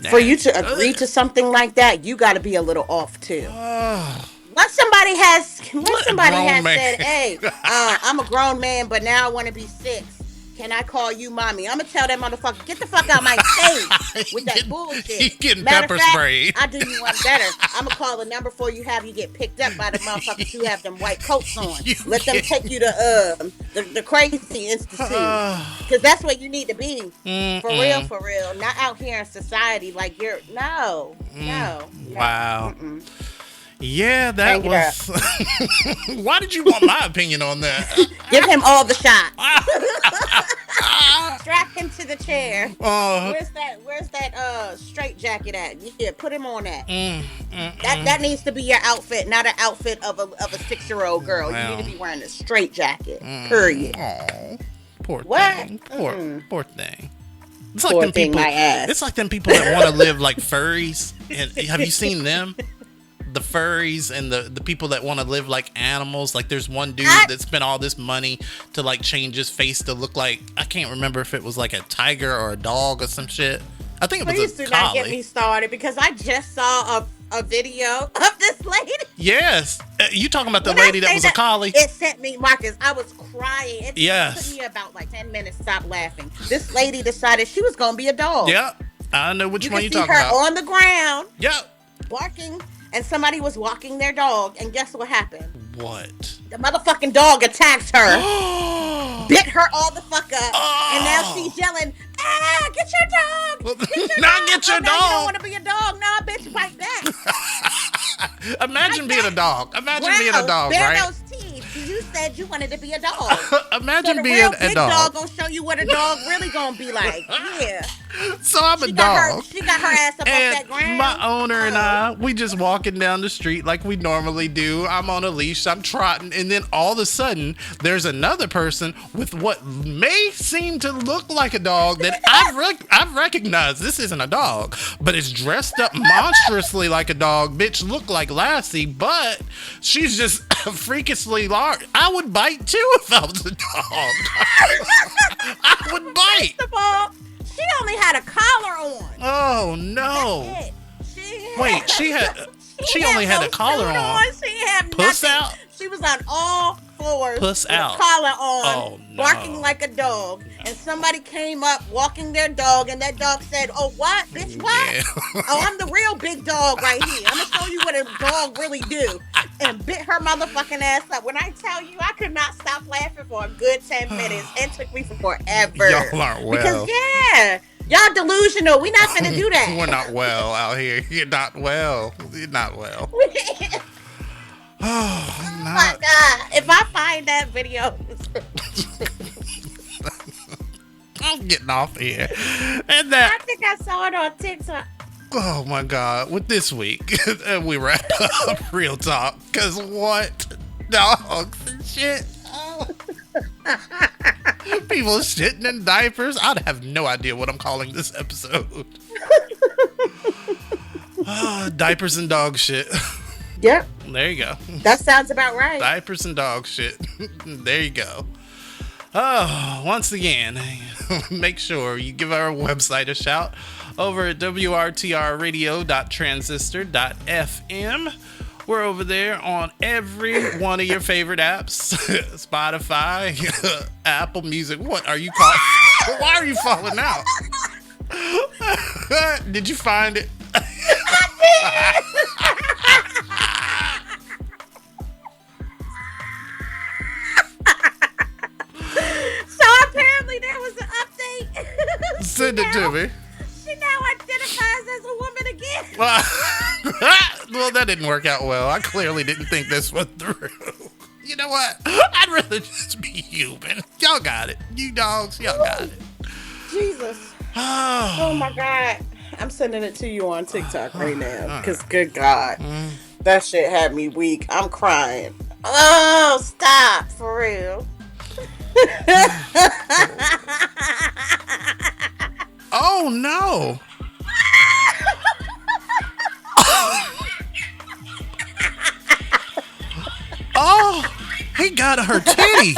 For you to agree to something like that, you got to be a little off too. Once somebody has said, "Hey, I'm a grown man, but now I want to be 6. Can I call you mommy?" I'm gonna tell that motherfucker, get the fuck out my face with that bullshit. He getting Matter pepper of fact, sprayed. I do you one better. I'm gonna call the number for you. Have you get picked up by the motherfuckers who have them white coats on. Let them take you to the crazy institute, because that's where you need to be. For real. Not out here in society like you're no. Wow. Yeah, that was. Why did you want my opinion on that? Give him all the shots. Strap him to the chair. Where's that straight jacket at? Yeah, put him on that. That needs to be your outfit, not an outfit of a 6-year-old girl. Wow. You need to be wearing a straight jacket. Period. Poor what? Thing. Poor thing. It's like them people. It's like them people that want to live like furries. And have you seen them? The furries and the people that want to live like animals. Like, there's one dude that spent all this money to like change his face to look like, I can't remember if it was like a tiger or a dog or some shit. I think it was a collie. Please do not get me started, because I just saw a video of this lady. Yes. You talking about the lady that was a collie? It sent me, Marcus, I was crying. It took me about like 10 minutes to stop laughing. This lady decided she was going to be a dog. Yep. I know which one you're talking about. You on the ground. Yep. Barking. And somebody was walking their dog, and guess what happened? What? The motherfucking dog attacked her, bit her all the fuck up, and now she's yelling, get your dog! Get your dog! Get your dog! You don't want to be a dog. Nah, bitch, bite back. Imagine being a dog. Imagine being a dog, bare right? Those teeth. You said you wanted to be a dog. Imagine being a big dog. Gonna show you what a dog really gonna be like. Yeah. So I'm a dog. She got her ass up off that ground. My owner and I, we just walking down the street like we normally do. I'm on a leash, I'm trotting, and then all of a sudden, there's another person with what may seem to look like a dog that I've recognized. This isn't a dog, but it's dressed up monstrously like a dog. Bitch look like Lassie, but she's just freakishly large. I would bite too if I was a dog. I would bite. First of all, she only had a collar on. Oh no! Wait, she only had a collar on. She had puss nothing. Out. She was on all fours. Puss with out. A collar on, oh, no. barking like a dog. And somebody came up walking their dog, and that dog said, "Oh what, bitch? What? Yeah. Oh, I'm the real big dog right here. I'm gonna show you what a dog really do." And bit her motherfucking ass up. When I tell you, I could not stop laughing for a good 10 minutes. It took me forever. Y'all aren't well. Because y'all delusional. We not finna do that. We're not well out here. You're not well. You're not well. Oh my God. If I find that video. I'm getting off here. And that. I think I saw it on TikTok. Oh my God. With this week, we wrap up Real Talk. Because what? Dogs and shit. People shitting in diapers. I'd have no idea what I'm calling this episode. Diapers and dog shit. Yep. There you go. That sounds about right. Diapers and dog shit. There you go. Oh, once again, make sure you give our website a shout over at WRTRradio.transistor.fm. We're over there on every one of your favorite apps. Spotify, Apple Music. What are you calling? Why are you falling out? Did you find it? Send it to me. She now identifies as a woman again. Well, that didn't work out well. I clearly didn't think this one through. You know what? I'd rather just be human. Y'all got it. You dogs, y'all got it. Jesus. Oh my God. I'm sending it to you on TikTok right now. Because good God. That shit had me weak. I'm crying. Oh, stop. For real. Oh, no. Oh, he got her titty.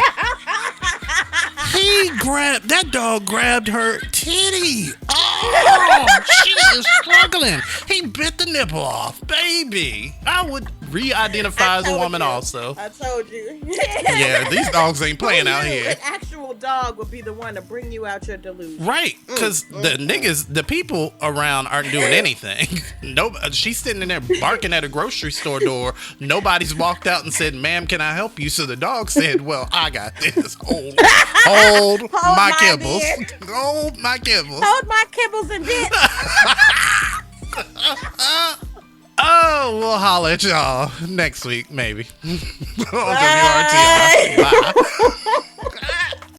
That dog grabbed her titty. Oh, she is struggling. He bit the nipple off, baby. I would re-identify as a woman also. I told you. Yeah, these dogs ain't playing out here. An actual dog would be the one to bring you out your delusion. Right, because the people around aren't doing anything. She's sitting in there barking at a grocery store door. Nobody's walked out and said, "Ma'am, can I help you?" So the dog said, "Well, I got this. Hold my kibbles. Hold my kibbles. Hold my kibbles and dick." Oh, we'll holler at y'all next week, maybe. On WRTR. Bye.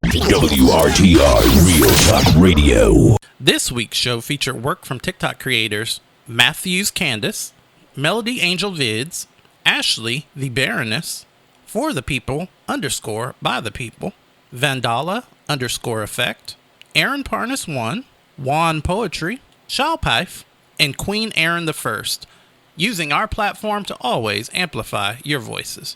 WRTR Real Talk Radio. This week's show featured work from TikTok creators Matthews Candace, Melody Angel Vids, Ashley the Baroness, For the People _ by the People, Vandala _ Effect, Aaron Parnas 1, Juan Poetry, Shalpife, and Queen Aaron the First, using our platform to always amplify your voices.